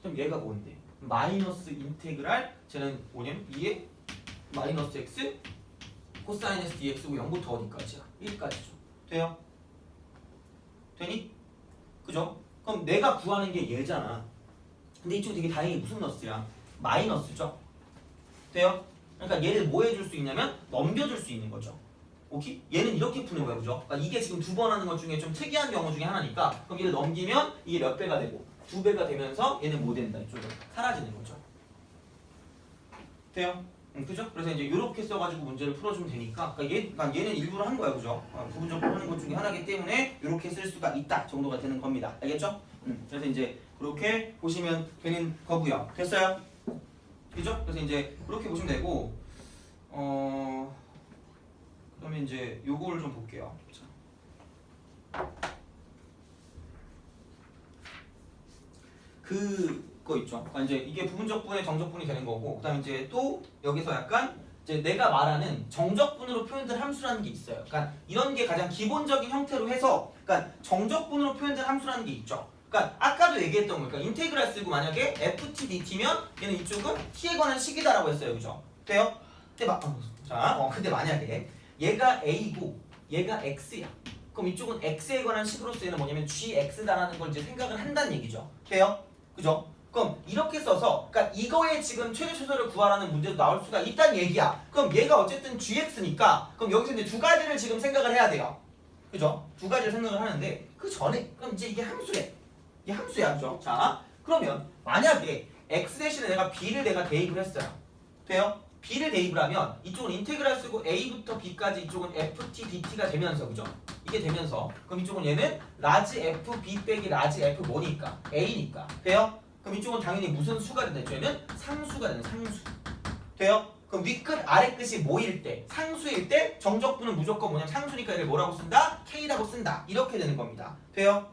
그럼 얘가 뭔데? 마이너스 인테그랄 쟤는 뭐냐면 2의 마이너스 x 코사인 s dx고 0부터 어디까지야? 1까지죠. 돼요? 되니? 그죠? 그럼 내가 구하는 게 얘잖아. 근데 이쪽 되게 다행히 무슨 너스야? 마이너스죠. 돼요? 그러니까 얘를 뭐 해줄 수 있냐면 넘겨줄 수 있는 거죠. 오케이? 얘는 이렇게 푸는 거야, 그죠? 그러니까 이게 지금 두 번 하는 것 중에 좀 특이한 경우 중에 하나니까 그럼 얘를 넘기면 이게 몇 배가 되고 2배가 되면서 얘는 뭐 된다, 이쪽은 사라지는 거죠. 돼요? 그죠? 그래서 이제 이렇게 써가지고 문제를 풀어주면 되니까 그러니까 얘는 일부러 한 거야, 그죠? 부분적으로 하는 것 중에 하나이기 때문에 이렇게 쓸 수가 있다 정도가 되는 겁니다. 알겠죠? 그래서 이제 그렇게 보시면 되는 거고요. 됐어요? 그죠? 그래서 이제 그렇게 보시면 되고 그러면 이제 요거를 좀 볼게요. 자. 그거 있죠. 그러니까 이제 이게 부분적분의 정적분이 되는 거고, 그다음에 이제 또 여기서 약간 이제 내가 말하는 정적분으로 표현된 함수라는 게 있어요. 그러니까 이런 게 가장 기본적인 형태로 해서, 그러니까 정적분으로 표현된 함수라는 게 있죠. 그러니까 아까도 얘기했던 거, 그러니까 인테그랄 쓰고 만약에 ft dt면 얘는 이쪽은 t에 관한 식이다라고 했어요, 그죠? 돼요? 근데 만약에 얘가 a고 얘가 x야. 그럼 이쪽은 x에 관한 식으로서 얘는 뭐냐면 gx다라는 걸 이제 생각을 한다는 얘기죠. 돼요? 그죠? 그럼 이렇게 써서 그러니까 이거에 지금 최대 최소를 구하라는 문제도 나올 수가 있다는 얘기야. 그럼 얘가 어쨌든 gx니까 그럼 여기서 이제 두 가지를 지금 생각을 해야 돼요. 그죠? 두 가지를 생각을 하는데 그 전에 그럼 이제 이게 함수래. 이게 함수야, 그죠? 자, 그러면 만약에 x 대신에 내가 b를 내가 대입을 했어요. 돼요? b를 대입을 하면 이쪽은 인테그랄 쓰고 a부터 b까지 이쪽은 ft dt가 되면서, 그죠? 이게 되면서 그럼 이쪽은 얘는 라지 fb 빼기 라지 f 뭐니까? a니까. 돼요? 그럼 이쪽은 당연히 무슨 수가 된다? 이쪽에는 상수가 되는 상수. 돼요? 그럼 위끝 아래 끝이 뭐일 때? 상수일 때 정적분은 무조건 뭐냐면 상수니까 얘를 뭐라고 쓴다? k라고 쓴다. 이렇게 되는 겁니다. 돼요?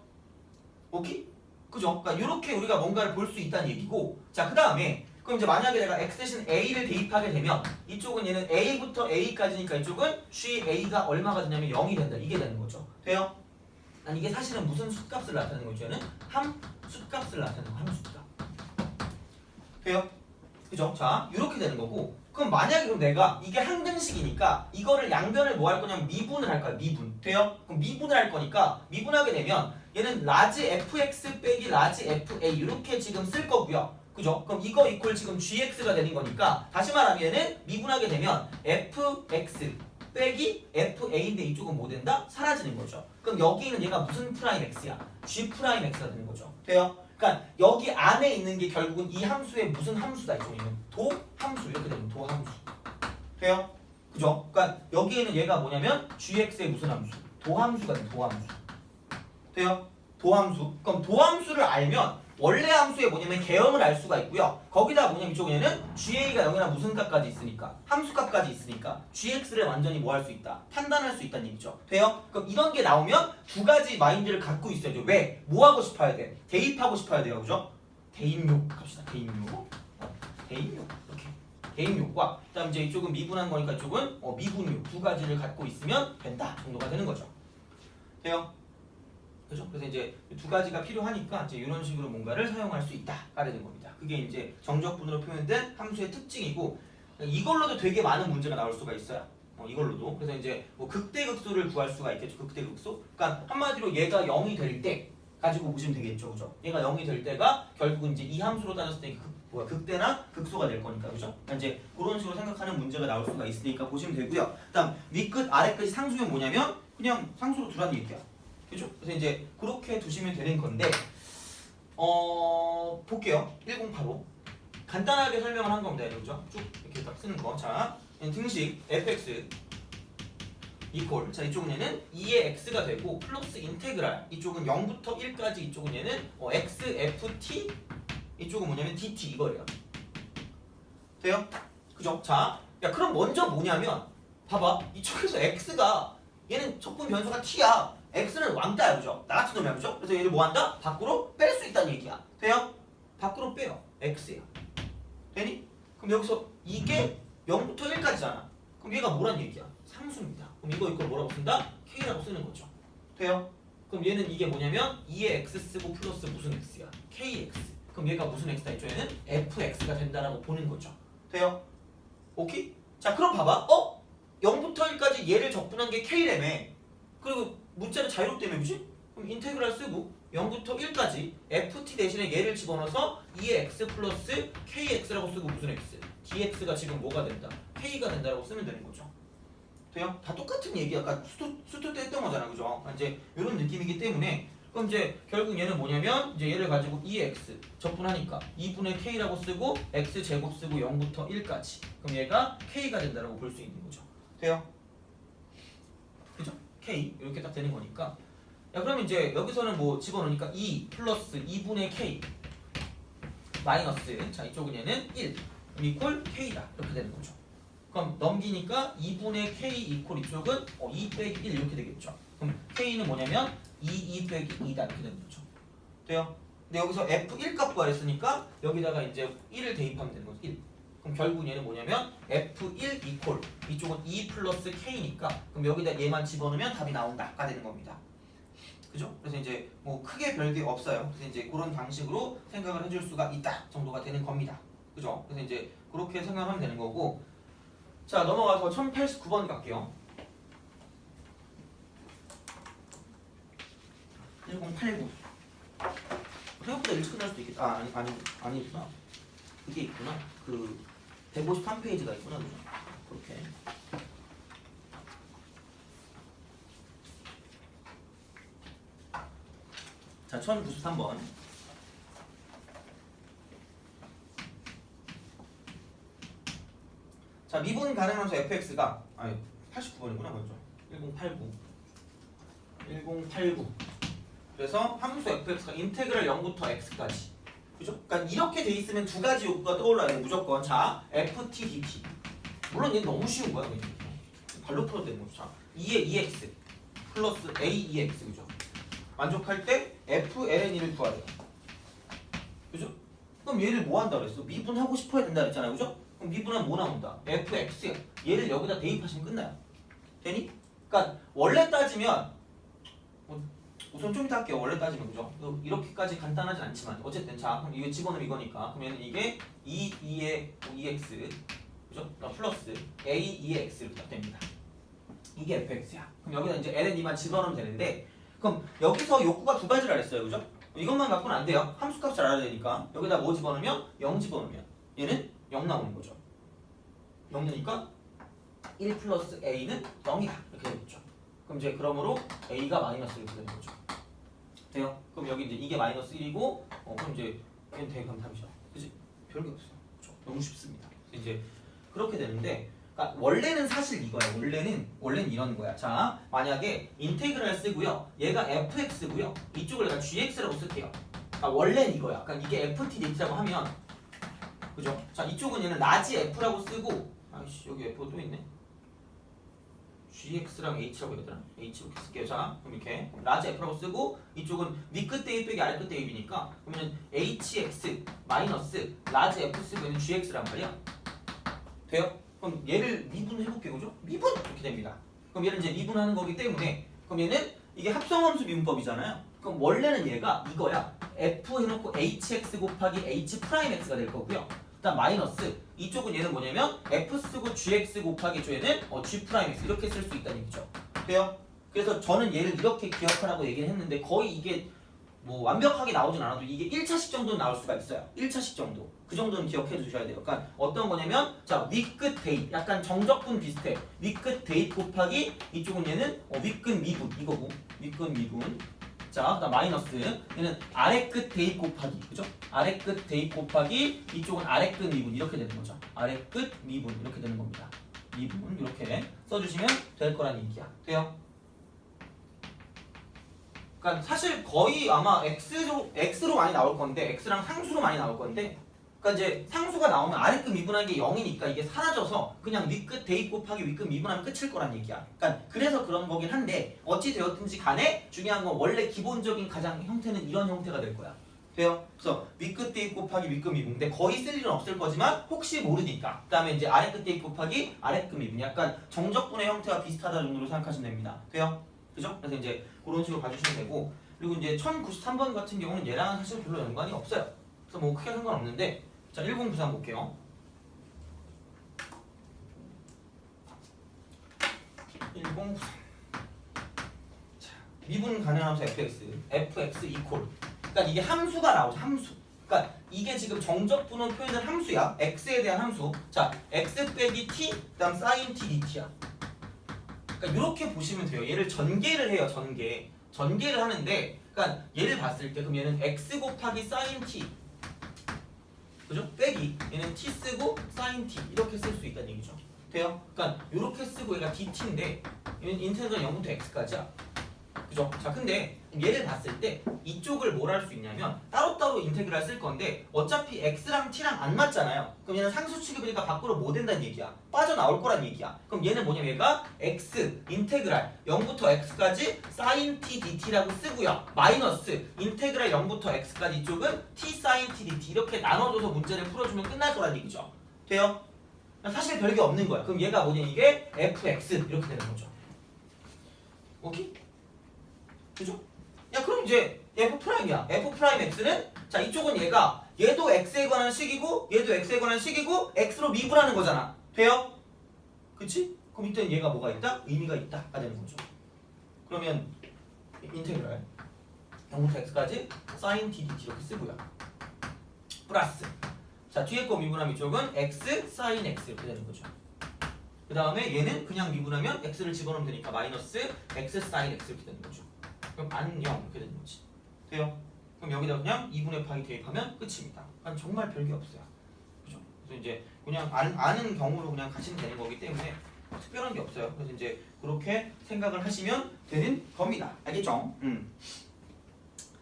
오케이? 그죠? 그러니까 이렇게 우리가 뭔가를 볼 수 있다는 얘기고, 자, 그 다음에 그럼 이제 만약에 내가 x 대신 a를 대입하게 되면 이쪽은 얘는 a부터 a까지니까 이쪽은 ga가 얼마가 되냐면 0이 된다. 이게 되는 거죠. 돼요? 아니 이게 사실은 무슨 숫값을 나타내는 거죠? 얘는 함숫값을 나타내는 거, 함숫값. 돼요? 그죠? 자, 이렇게 되는 거고, 그럼 만약에 그럼 내가 이게 항등식이니까 이거를 양변을 뭐 할 거냐면 미분을 할 거야. 미분. 돼요? 그럼 미분을 할 거니까 미분하게 되면 얘는 라지 fx 빼기 라지 fa 이렇게 지금 쓸 거고요. 그죠? 그럼 이거 이퀄 지금 gx가 되는 거니까 다시 말하면 얘는 미분하게 되면 fx 빼기 fa인데 이쪽은 뭐 된다? 사라지는 거죠. 그럼 여기 있는 얘가 무슨 프라임 x야? g 프라임 x가 되는 거죠. 돼요? 그러니까 여기 안에 있는 게 결국은 이 함수의 무슨 함수다, 이쪽에는 도함수. 이렇게 되면 도함수. 돼요? 그죠? 그러니까 여기에는 얘가 뭐냐면 gx의 무슨 함수? 도함수가 돼. 도함수. 돼요? 도함수. 그럼 도함수를 알면 원래 함수의 뭐냐면 개형을 알 수가 있고요. 거기다 뭐냐면 이쪽에는 ga가 0이나 무슨 값까지 있으니까, 함수값까지 있으니까 gx를 완전히 뭐 할 수 있다? 판단할 수 있다는 얘기죠. 돼요? 그럼 이런 게 나오면 두 가지 마인드를 갖고 있어야죠. 왜? 뭐 하고 싶어야 돼? 대입하고 싶어야 돼요. 그죠? 대입욕 갑시다. 대입욕. 대입욕. 이렇게. 대입욕과 그다음 이제 이쪽은 미분한 거니까 이쪽은 미분욕 두 가지를 갖고 있으면 된다 정도가 되는 거죠. 돼요? 그죠? 그래서 이제 두 가지가 필요하니까 이제 이런 식으로 뭔가를 사용할 수 있다가 되는 겁니다. 그게 이제 정적분으로 표현된 함수의 특징이고, 이걸로도 되게 많은 문제가 나올 수가 있어요. 이걸로도. 그래서 이제 뭐 극대극소를 구할 수가 있겠죠. 극대극소. 그러니까 한마디로 얘가 0이 될 때 가지고 보시면 되겠죠. 그죠? 얘가 0이 될 때가 결국은 이제 이 함수로 따졌을 때 극대나 극소가 될 거니까. 그죠? 그러니까 이제 그런 식으로 생각하는 문제가 나올 수가 있으니까 보시면 되고요. 그다음 위끝 아래끝이 상수면 뭐냐면 그냥 상수로 두라는 얘기야. 그죠? 그래서 이제 그렇게 두시면 되는 건데 볼게요. 1085 간단하게 설명을 한 겁니다. 그죠? 쭉 이렇게 딱 쓰는 거. 자, 등식 fx 이퀄, 자 이쪽은 얘는 2의 x가 되고 플러스 인테그랄, 이쪽은 0부터 1까지, 이쪽은 얘는 x, ft, 이쪽은 뭐냐면 dt 이거예요. 돼요? 그죠? 자, 야 그럼 먼저 뭐냐면 봐봐, 이쪽에서 x가 얘는 적분 변수가 t야. x는 왕따야, 그죠? 나 같은 놈이야, 그죠? 그래서 얘를 뭐 한다? 밖으로 뺄 수 있다는 얘기야. 돼요? 밖으로 빼요. x야. 되니? 그럼 여기서 이게 0부터 1까지잖아. 그럼 얘가 뭐란 얘기야? 상수입니다. 그럼 이거 뭐라고 쓴다? k라고 쓰는 거죠. 돼요? 그럼 얘는 이게 뭐냐면 2의 x 쓰고 플러스 무슨 x야? kx. 그럼 얘가 무슨 x다? 이쪽에는 fx가 된다라고 보는 거죠. 돼요? 오케이? 자, 그럼 봐봐. 0부터 1까지 얘를 적분한 게 k라며. 그리고 문자는 자유롭다며, 그지? 그럼 인테그랄 쓰고 0부터 1까지 ft 대신에 얘를 집어넣어서 2의 x 플러스 kx라고 쓰고 무슨 x? dx가 지금 뭐가 된다? k가 된다라고 쓰면 되는 거죠. 돼요? 다 똑같은 얘기 아까 수트 때 했던 거잖아, 그죠? 그러니까 이제 이런 느낌이기 때문에 그럼 이제 결국 얘는 뭐냐면 이제 얘를 가지고 2x 적분하니까 2분의 k라고 쓰고 x 제곱 쓰고 0부터 1까지 그럼 얘가 k가 된다라고 볼 수 있는 거죠. 돼요? 그죠? k 이렇게 딱 되는 거니까 야 그럼 이제 여기서는 뭐 집어넣으니까 2 플러스 2분의 k 마이너스 자 이쪽은 얘는 1 이퀄 k다 이렇게 되는 거죠. 그럼 넘기니까 2분의 k 이퀄 이쪽은 2 빼기 1 이렇게 되겠죠. 그럼 k는 뭐냐면 2 빼기 2다 이렇게 되는 거죠. 돼요? 근데 여기서 f1 값 구하랬으니까 여기다가 이제 1을 대입하면 되는 거죠. 1. 그럼 결국 얘는 뭐냐면 f1 이퀄 이쪽은 2 플러스 k니까 그럼 여기다 얘만 집어넣으면 답이 나온다가 되는 겁니다. 그죠? 그래서 이제 뭐 크게 별게 없어요. 그래서 이제 그런 방식으로 생각을 해줄 수가 있다 정도가 되는 겁니다. 그죠? 그래서 이제 그렇게 생각하면 되는 거고 자 넘어가서 1089번 갈게요. 1089 생각보다 일찍 끝날 수도 있겠다. 아니구나. 그게 있구나. 그 153페이지가 있구나. 그죠? 그렇게 자 1093번 자 미분 가능함수 fx가 89번이구나 먼저 1089 그래서 함수 fx가 인테그랄 0부터 x까지 그죠? 그러니까 이렇게 돼 있으면 두 가지 요구가 떠올라야 돼 무조건. 자 ft dt 물론 얘는 너무 쉬운 거야 그냥 발로 풀어도 되는 거죠. 자 2의 2x 플러스 a 2x 그죠? 만족할 때 fln을 구하래요. 그죠? 그럼 얘를 뭐 한다 그랬어? 미분하고 싶어야 된다 그랬잖아요. 그죠? 그럼 미분하면 뭐 나온다? fx야. 얘를 여기다 대입하시면 끝나요. 되니? 그러니까 원래 따지면 우선 좀 이따 할게요. 원래 따지면 그죠? 이렇게까지 간단하진 않지만 어쨌든 자 그럼 이거 집어넣으면 이거니까 그러면 이게 2의 2x 그죠? 플러스 a 2x 이렇게 딱 됩니다. 이게 fx야. 그럼 여기다 이제 ln2만 집어넣으면 되는데 그럼 여기서 욕구가 두 가지를 했어요. 그죠? 이것만 갖고는 안 돼요. 함수값을 알아야 되니까 여기다 뭐 집어넣으면 0 집어넣으면 얘는 0 나오는 거죠. 0 되니까 1 플러스 a는 0이다 이렇게 되겠죠. 그럼 이제 그러므로 a가 마이너스 이렇게 되는 거죠. 돼요? 그럼 여기 이제 이게 마이너스 1이고 그럼 이제 얘는 대입하면 답이죠. 그지? 별게 없어요. 그렇죠? 너무 쉽습니다. 이제 그렇게 되는데 그러니까 원래는 사실 이거야. 원래는 이런 거야. 자 만약에 인테그랄 쓰고요. 얘가 fx고요. 이쪽을 내가 gx라고 쓸게요. 그러니까 원래는 이거야. 그러니까 이게 ft dt라고 하면 그죠? 자 이쪽은 얘는 라지 f라고 쓰고 아이씨 여기 f 또 있네. gx랑 h라고 해야 되나? h 이렇게 쓸게요. 자 그럼 이렇게 라지 f라고 쓰고 이쪽은 위끝 대입 빼기 아래끝 대입이니까 그러면 hx 마이너스 라지 f 쓰고 있는 gx란 말이야. 돼요? 그럼 얘를 미분해볼게요. 그죠? 미분! 이렇게 됩니다. 그럼 얘를 이제 미분하는 거기 때문에 그럼 얘는 이게 합성함수 미분법이잖아요. 그럼 원래는 얘가 이거야. f 해놓고 hx 곱하기 h 프라임 x가 될 거고요. 일단 마이너스 이쪽은 얘는 뭐냐면 f 쓰고 gx 곱하기 얘는 g 프라임 x 이렇게 쓸 수 있다는 얘기죠. 돼요? 그래서 저는 얘를 이렇게 기억하라고 얘기를 했는데 거의 이게 뭐 완벽하게 나오진 않아도 이게 1차식 정도는 나올 수가 있어요. 1차식 정도. 그 정도는 기억해 주셔야 돼요. 그러니까 어떤 거냐면 자 위끝 대입 약간 정적분 비슷해. 위끝 대입 곱하기 이쪽은 얘는 윗끝 미분 이거고 윗끝 미분. 자 그다음 마이너스 얘는 아래끝 대입 곱하기 그죠? 아래끝 대입 곱하기 이쪽은 아래끝 미분 이렇게 되는 거죠. 아래끝 미분 이렇게 되는 겁니다. 미분 이렇게 써주시면 될 거란 얘기야. 돼요? 그러니까 사실 거의 아마 x로 많이 나올 건데 x랑 상수로 많이 나올 건데 그러니까 이제 상수가 나오면 아래끝 미분하는 게 0이니까 이게 사라져서 그냥 위끝 대입 곱하기 위끝 미분하면 끝일 거란 얘기야. 그러니까 그래서 그런 거긴 한데 어찌 되었든지 간에 중요한 건 원래 기본적인 가장 형태는 이런 형태가 될 거야. 돼요? 그래서 위끝 대입 곱하기 위끝 미분. 근데 거의 쓸 일은 없을 거지만 혹시 모르니까. 그다음에 이제 아래끝 대입 곱하기 아래끝 미분. 약간 정적분의 형태와 비슷하다 정도로 생각하시면 됩니다. 돼요? 그죠? 그래서 이제 그런 식으로 봐주시면 되고 그리고 이제 1093번 같은 경우는 얘랑은 사실 별로 연관이 없어요. 그래서 뭐 크게 상관없는데 자 1093 볼게요. 1093 자 미분 가능함수 fx 이퀄 그러니까 이게 함수가 나오죠. 함수 그러니까 이게 지금 정적분은 표현된 함수야. x에 대한 함수 자 x 빼기 t 그 다음 sin t dt야. 그러니까 이렇게 보시면 돼요. 얘를 전개를 해요. 전개를 하는데, 그러니까 얘를 봤을 때 그럼 얘는 x 곱하기 sin t, 그죠? 빼기 얘는 t 쓰고 sin t 이렇게 쓸 수 있다는 얘기죠. 돼요? 그러니까 이렇게 쓰고 얘가 dt인데 얘는 인테그랄 0부터 x까지야. 그죠? 자, 근데 얘를 봤을 때 이쪽을 뭘 할 수 있냐면 따로따로 인테그랄 쓸 건데 어차피 x랑 t랑 안 맞잖아요. 그럼 얘는 상수 취급이니까 밖으로 못 된다는 얘기야. 빠져나올 거란 얘기야. 그럼 얘는 뭐냐면 얘가 x 인테그랄 0부터 x까지 sin t dt라고 쓰고요. 마이너스 인테그랄 0부터 x까지 이쪽은 t sin t dt 이렇게 나눠줘서 문제를 풀어주면 끝날 거란 얘기죠. 돼요? 사실 별게 없는 거야. 그럼 얘가 뭐냐, 이게 fx 이렇게 되는 거죠. 오케이? 그죠? 야, 그럼 이제 f'이야. f'x는 자, 이쪽은 얘도 x에 관한 식이고 얘도 x에 관한 식이고 x로 미분하는 거잖아. 돼요? 그치? 그럼 이때는 얘가 뭐가 있다? 의미가 있다가 되는 거죠. 그러면 인테그랄 0부터 x까지 sin t dt 이렇게 쓰고요. 플러스 자, 뒤에 거 미분하면 이쪽은 x sin x 이렇게 되는 거죠. 그 다음에 얘는 그냥 미분하면 x를 집어넣으면 되니까 마이너스 x sin x 이렇게 되는 거죠. 그럼 안녕 이렇게 되는 거지. 돼요? 그럼 여기다 그냥 2분의 파이 대입하면 끝입니다. 그러니까 정말 별게 없어요. 그죠? 그래서 이제 그냥 아는 경우로 그냥 가시면 되는 거기 때문에 특별한 게 없어요. 그래서 이제 그렇게 생각을 하시면 되는 겁니다. 알겠죠?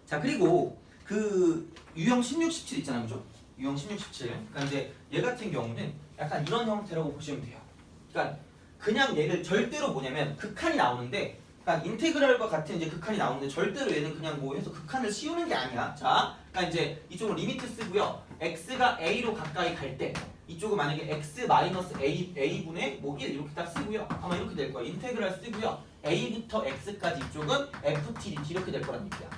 자, 그리고 그 유형 16, 17 있잖아요. 그죠? 유형 16, 17. 그러니까 이제 얘 같은 경우는 약간 이런 형태라고 보시면 돼요. 그러니까 그냥 얘를 절대로 뭐냐면 극한이 나오는데, 그러니까 인테그랄과 같은 이제 극한이 나오는데 절대로 얘는 그냥 뭐 해서 극한을 씌우는 게 아니야. 자, 그러니까 이제 이쪽은 리미트 쓰고요. x가 a로 가까이 갈 때 이쪽은 만약에 x 마이너스 a분의 뭐 1 이렇게 딱 쓰고요. 아마 이렇게 될 거야. 인테그랄 쓰고요. a부터 x까지 이쪽은 ft dt 이렇게 될 거란 얘기야.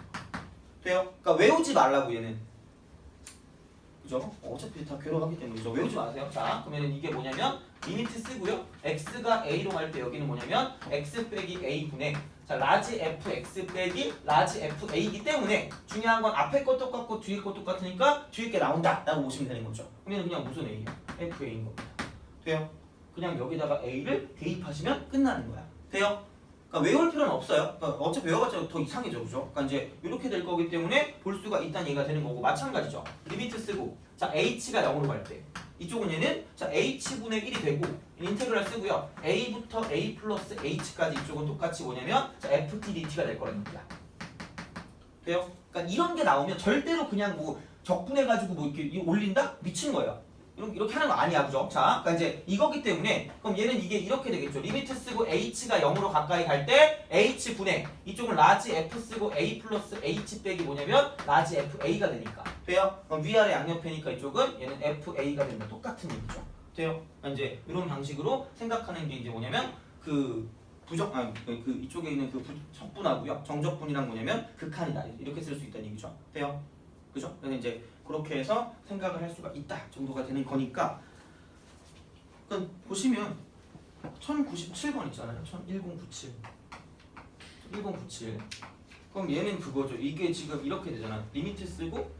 돼요? 그러니까 외우지 말라고 얘는. 그죠? 어차피 다 괴로워하기 때문에 외우지 마세요. 자, 그러면 이게 뭐냐면 리미트 쓰고요. x가 a로 갈 때 여기는 뭐냐면 x 빼기 a분의 자 라지 fx 빼기 라지 fa이기 때문에 중요한 건 앞에 것 똑같고 뒤에 것 똑같으니까 뒤에 게 나온다 라고 보시면 되는 거죠. 그러면 그냥 무슨 a야? fa인 겁니다. 돼요? 그냥 여기다가 a를 대입하시면 끝나는 거야. 돼요? 그러니까 외울 필요는 없어요. 그러니까 어차피 외워봤자 더 이상해져, 그죠? 그러니까 이제 이렇게 될 거기 때문에 볼 수가 있다는 얘기가 되는 거고 마찬가지죠. 리미트 쓰고 자 h가 0으로 갈 때 이쪽은 얘는 자 h분의 1이 되고 인테그랄 쓰고요. a부터 a 플러스 h까지 이쪽은 똑같이 뭐냐면 자 ft dt가 될 거란 얘기야. 돼요? 그러니까 이런 게 나오면 절대로 그냥 뭐 적분해가지고 뭐 이렇게 올린다? 미친 거예요. 이렇게 하는 거 아니야, 그죠? 자, 그러니까 이제 이거기 때문에 그럼 얘는 이게 이렇게 되겠죠. 리미트 쓰고 h가 0으로 가까이 갈 때 h분의 이쪽은 라지 f 쓰고 a 플러스 h 빼기 뭐냐면 라지 fa가 되니까. 돼요? 그럼 위아래 양옆이니까 이쪽은 얘는 fa가 된다. 똑같은 얘기죠. 돼요? 그러니까 이제 이런 방식으로 생각하는 게 이제 뭐냐면 그 이쪽에 있는 그 적분하고요. 정적분이랑 뭐냐면 극한이다. 이렇게 쓸 수 있다는 얘기죠. 돼요? 그죠? 그래서 이제 그렇게 해서 생각을 할 수가 있다 정도가 되는 거니까. 그럼 보시면 1097번 있잖아요. 1097. 그럼 얘는 그거죠. 이게 지금 이렇게 되잖아. 리미트 쓰고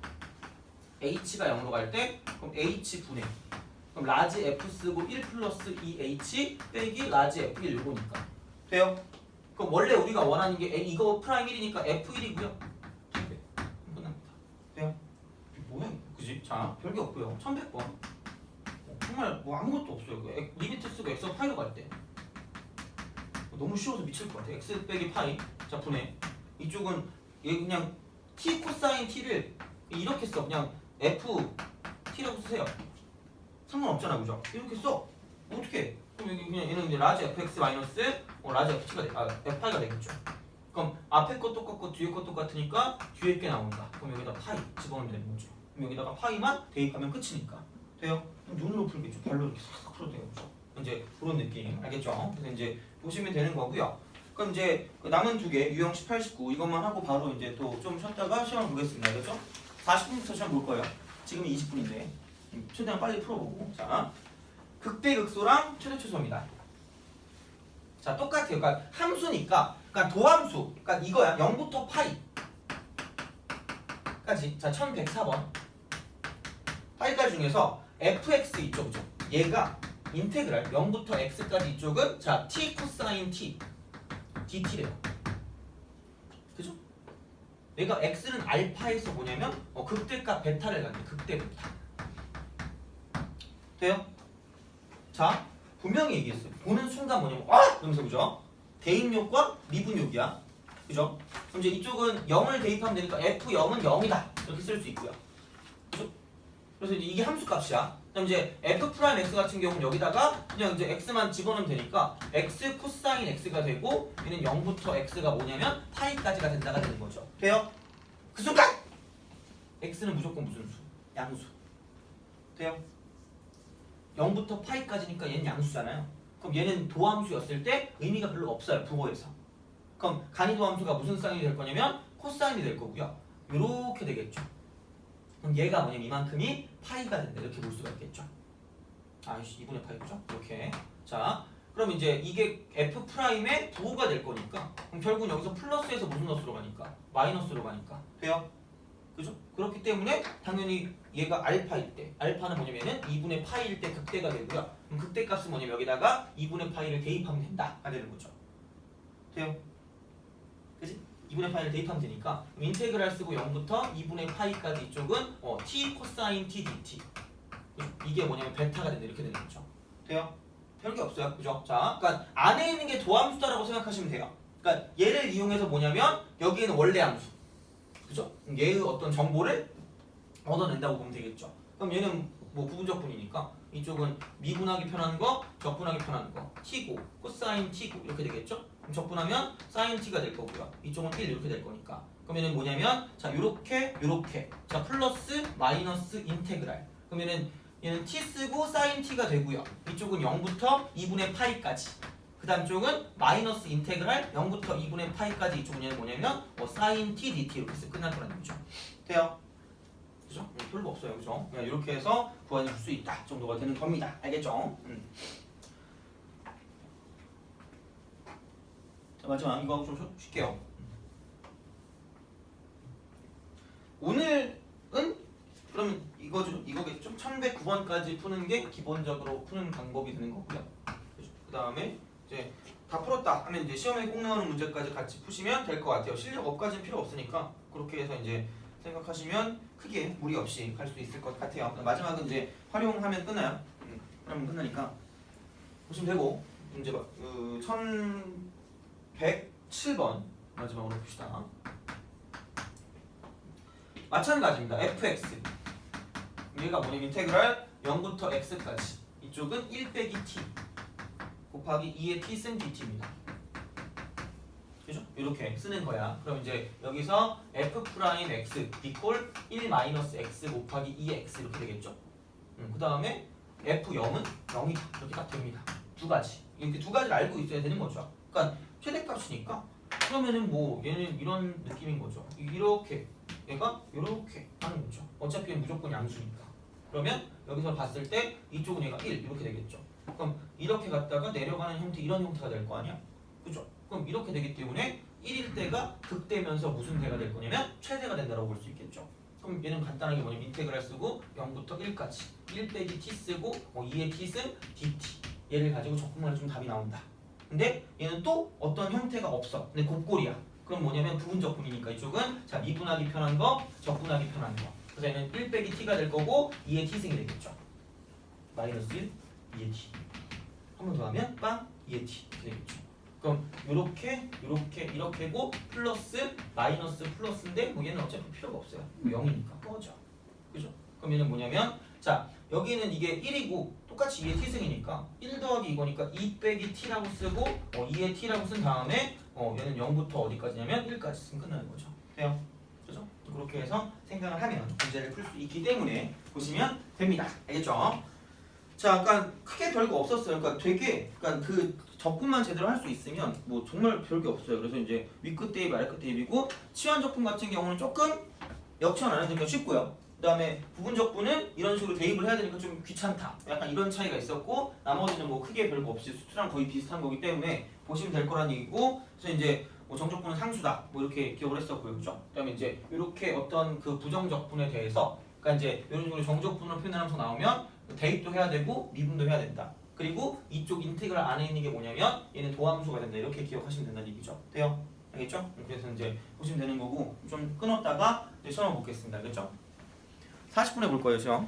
h가 0으로 갈 때 그럼 h분의 그럼 라지 f 쓰고 1 플러스 2h 빼기 라지 f1 요거니까. 돼요? 그럼 원래 우리가 원하는 게 이거 프라임 1이니까 f1이고요. 끝납니다. 돼요? 뭐야? 그지? 자, 별게 없고요. 1100번. 정말 뭐 아무것도 없어요. 리미트 쓰고 x 파이로 갈 때. 너무 쉬워서 미칠 것 같아. x 빼기 파이. 자, 분해. 이쪽은 얘 그냥 t 코사인 t를 이렇게 써. 그냥 f t라고 쓰세요. 상관없잖아, 그죠? 이렇게 써. 어떻게? 그럼 여기 그냥 얘는 이제 라지 fx 마이너스 라지 ft가 f파이가 되겠죠. 그럼 앞에 거 똑같고 뒤에 거 똑같으니까 뒤에 게 나온다. 그럼 여기다 파이 집어넣으면 되는 거죠. 그럼 여기다가 파이만 대입하면 끝이니까. 돼요? 그럼 눈으로 풀겠죠. 발로 이렇게 싹 풀어도 돼요. 그죠? 이제 그런 느낌. 알겠죠? 그래서 이제 보시면 되는 거고요. 그럼 이제 남은 두 개, 유형 18, 19 이것만 하고 바로 이제 또 좀 쉬었다가 시험 보겠습니다. 알겠죠? 40분부터 시험 볼 거예요. 지금이 20분인데 최대한 빨리 풀어보고. 자, 극대극소랑 최대최소입니다. 자, 똑같아요. 그러니까 함수니까, 그러니까 도함수, 그러니까 이거야. 0부터 파이까지. 자, 1104번. 파이까지 중에서 fx 있죠, 그죠? 얘가 인테그랄 0부터 x까지 이쪽은 자 t 코사인 t dt래요. 그죠? 얘가 x는 알파에서 뭐냐면 극대값 베타를 갖는 극대 베타. 돼요? 자 분명히 얘기했어요. 보는 순간 뭐냐면 이러면서 그죠? 대입력과 미분력이야. 그죠? 그럼 이제 이쪽은 0을 대입하면 되니까 f0은 0이다 이렇게 쓸 수 있고요. 그죠? 그래서 이제 이게 함수 값이야. 그럼 이제 f 프라임 x 같은 경우는 여기다가 그냥 이제 x만 집어넣으면 되니까 x 코사인 x가 되고 얘는 0부터 x가 뭐냐면 파이까지가 된다가 되는 거죠. 돼요? 그 순간 x는 무조건 무슨 수? 양수. 돼요? 0부터 파이까지니까 얘는 양수잖아요. 그럼 얘는 도함수였을 때 의미가 별로 없어요. 국어에서. 그럼 간이도함수가 무슨 사인이 될 거냐면 코사인이 될 거고요. 이렇게 되겠죠. 그럼 얘가 뭐냐면 이만큼이 파이가 된다. 이렇게 볼 수가 있겠죠. 2분의 파이죠. 이렇게. 자, 그럼 이제 이게 f 프라임의 부호가 될 거니까 그럼 결국은 여기서 플러스에서 무슨 너스로 가니까 마이너스로 가니까 돼요? 그죠? 그렇기 때문에 당연히 얘가 알파일 때 알파는 뭐냐면은 2분의 파이일 때 극대가 되고요. 그럼 극대값은 뭐냐면 여기다가 2분의 파이를 대입하면 된다가 되는 거죠. 돼요? 그지? 2분의 파이를 대입하면 되니까 인테그랄 쓰고 0부터 2분의 파이까지 이쪽은 t 코사인 t dt 이게 뭐냐면 베타가 된다 이렇게 되는 거죠. 돼요? 별게 없어요. 그죠? 자, 그러니까 안에 있는 게 도함수다라고 생각하시면 돼요. 그러니까 얘를 이용해서 뭐냐면 여기에는 원래 함수 그죠? 얘의 어떤 정보를 얻어낸다고 보면 되겠죠. 그럼 얘는 뭐 부분적분이니까 이쪽은 미분하기 편한 거, 적분하기 편한 거 t고 코사인 t고 이렇게 되겠죠? 그럼 적분하면 사인 t가 될 거고요. 이쪽은 1 이렇게 될 거니까. 그럼 얘는 뭐냐면 자 요렇게 자 플러스 마이너스 인테그랄. 그럼 얘는 t 쓰고 사인 t가 되고요. 이쪽은 0부터 2분의 파이까지. 그 다음 쪽은 마이너스 인테그랄 0부터 2분의 파이까지 이쪽은 얘는 뭐냐면 사인 t dt 이렇게 해서 끝날 거라는 거죠. 돼요? 그죠? 별거 없어요. 그죠? 그냥 이렇게 해서 구해줄 수 있다 정도가 되는 겁니다. 알겠죠? 자, 마지막 이거 좀 쉴게요. 오늘은 그러면 이거겠죠? 1109번까지 푸는 게 기본적으로 푸는 방법이 되는 거고요. 그 다음에 이제 다 풀었다 하면 이제 시험에 꼭 나오는 문제까지 같이 푸시면 될 것 같아요. 실력 업까지는 필요 없으니까 그렇게 해서 이제 생각하시면 크게 무리 없이 갈 수 있을 것 같아요. 마지막은 이제 활용하면 끝나요. 그러면 끝나니까 보시면 되고 이제 1107번 마지막으로 봅시다. 마찬가지입니다. fx 얘가 뭐냐면 인테그랄 0부터 x까지 이쪽은 1 빼기 t 곱하기 2의 t 쓴 dt입니다. 그죠? 이렇게 쓰는 거야. 그럼 이제 여기서 f 프라임 x 이퀄 1 마이너스 x 곱하기 2의 x 이렇게 되겠죠? 그 다음에 f0은 0이다. 이렇게 딱 됩니다. 두 가지. 이렇게 두 가지를 알고 있어야 되는 거죠. 그러니까 최대값이니까 그러면은 뭐 얘는 이런 느낌인 거죠. 이렇게 얘가 이렇게 하는 거죠. 어차피 무조건 양수니까. 그러면 여기서 봤을 때 이쪽은 얘가 1 이렇게 되겠죠. 그럼 이렇게 갔다가 내려가는 형태 이런 형태가 될 거 아니야? 그죠? 그럼 이렇게 되기 때문에 1일 때가 극대면서 무슨 대가 될 거냐면 최대가 된다고 볼 수 있겠죠. 그럼 얘는 간단하게 뭐냐면 인테그랄 쓰고 0부터 1까지 1 빼기 t 쓰고 2의 t승 dt 얘를 가지고 적분만 해주면 답이 나온다. 근데 얘는 또 어떤 형태가 없어. 근데 곱골이야. 그럼 뭐냐면 부분적분이니까 이쪽은 자 미분하기 편한 거, 적분하기 편한 거. 그래서 얘는 1 빼기 t가 될 거고 2의 t승이 되겠죠. 마이너스 1, 2의 t. 한 번 더 하면 빵, 2의 t 이렇게 되겠죠. 그럼 이렇게고 플러스 마이너스 플러스인데 뭐 얘는 어차피 필요가 없어요. 0이니까 꺼져. 그죠? 그럼 얘는 뭐냐면 자 여기는 이게 1이고 똑같이 2의 t승이니까 1 더하기 이거니까 2 빼기 t라고 쓰고 2의 t라고 쓴 다음에 얘는 0부터 어디까지냐면 1까지 쓰면 끝나는 거죠. 돼요? 그죠? 그렇게 해서 생각을 하면 문제를 풀 수 있기 때문에 보시면 됩니다. 알겠죠? 자, 그러니까 크게 별거 없었어요. 그러니까 그러니까 그 적분만 제대로 할 수 있으면 뭐 정말 별게 없어요. 그래서 이제 윗끝 대입, 아래끝 대입이고 치환 적분 같은 경우는 조금 역치환 안 해도 쉽고요. 그다음에 부분 적분은 이런 식으로 대입을 해야 되니까 좀 귀찮다. 약간 이런 차이가 있었고 나머지는 뭐 크게 별거 없이 수트랑 거의 비슷한 거기 때문에 보시면 될 거란 얘기고 그래서 이제 뭐 정적분은 상수다. 뭐 이렇게 기억을 했었고요. 그죠? 그다음에 이제 이렇게 어떤 그 부정 적분에 대해서 그러니까 이제 이런 식으로 정적분으로 표현하면서 나오면 대입도 해야 되고 미분도 해야 된다. 그리고 이쪽 인테그랄 안에 있는 게 뭐냐면 얘는 도함수가 된다. 이렇게 기억하시면 된다는 얘기죠. 돼요? 알겠죠? 그래서 이제 보시면 되는 거고 좀 끊었다가 이제 시험을 보겠습니다. 알겠죠? 40분에 볼 거예요, 시험.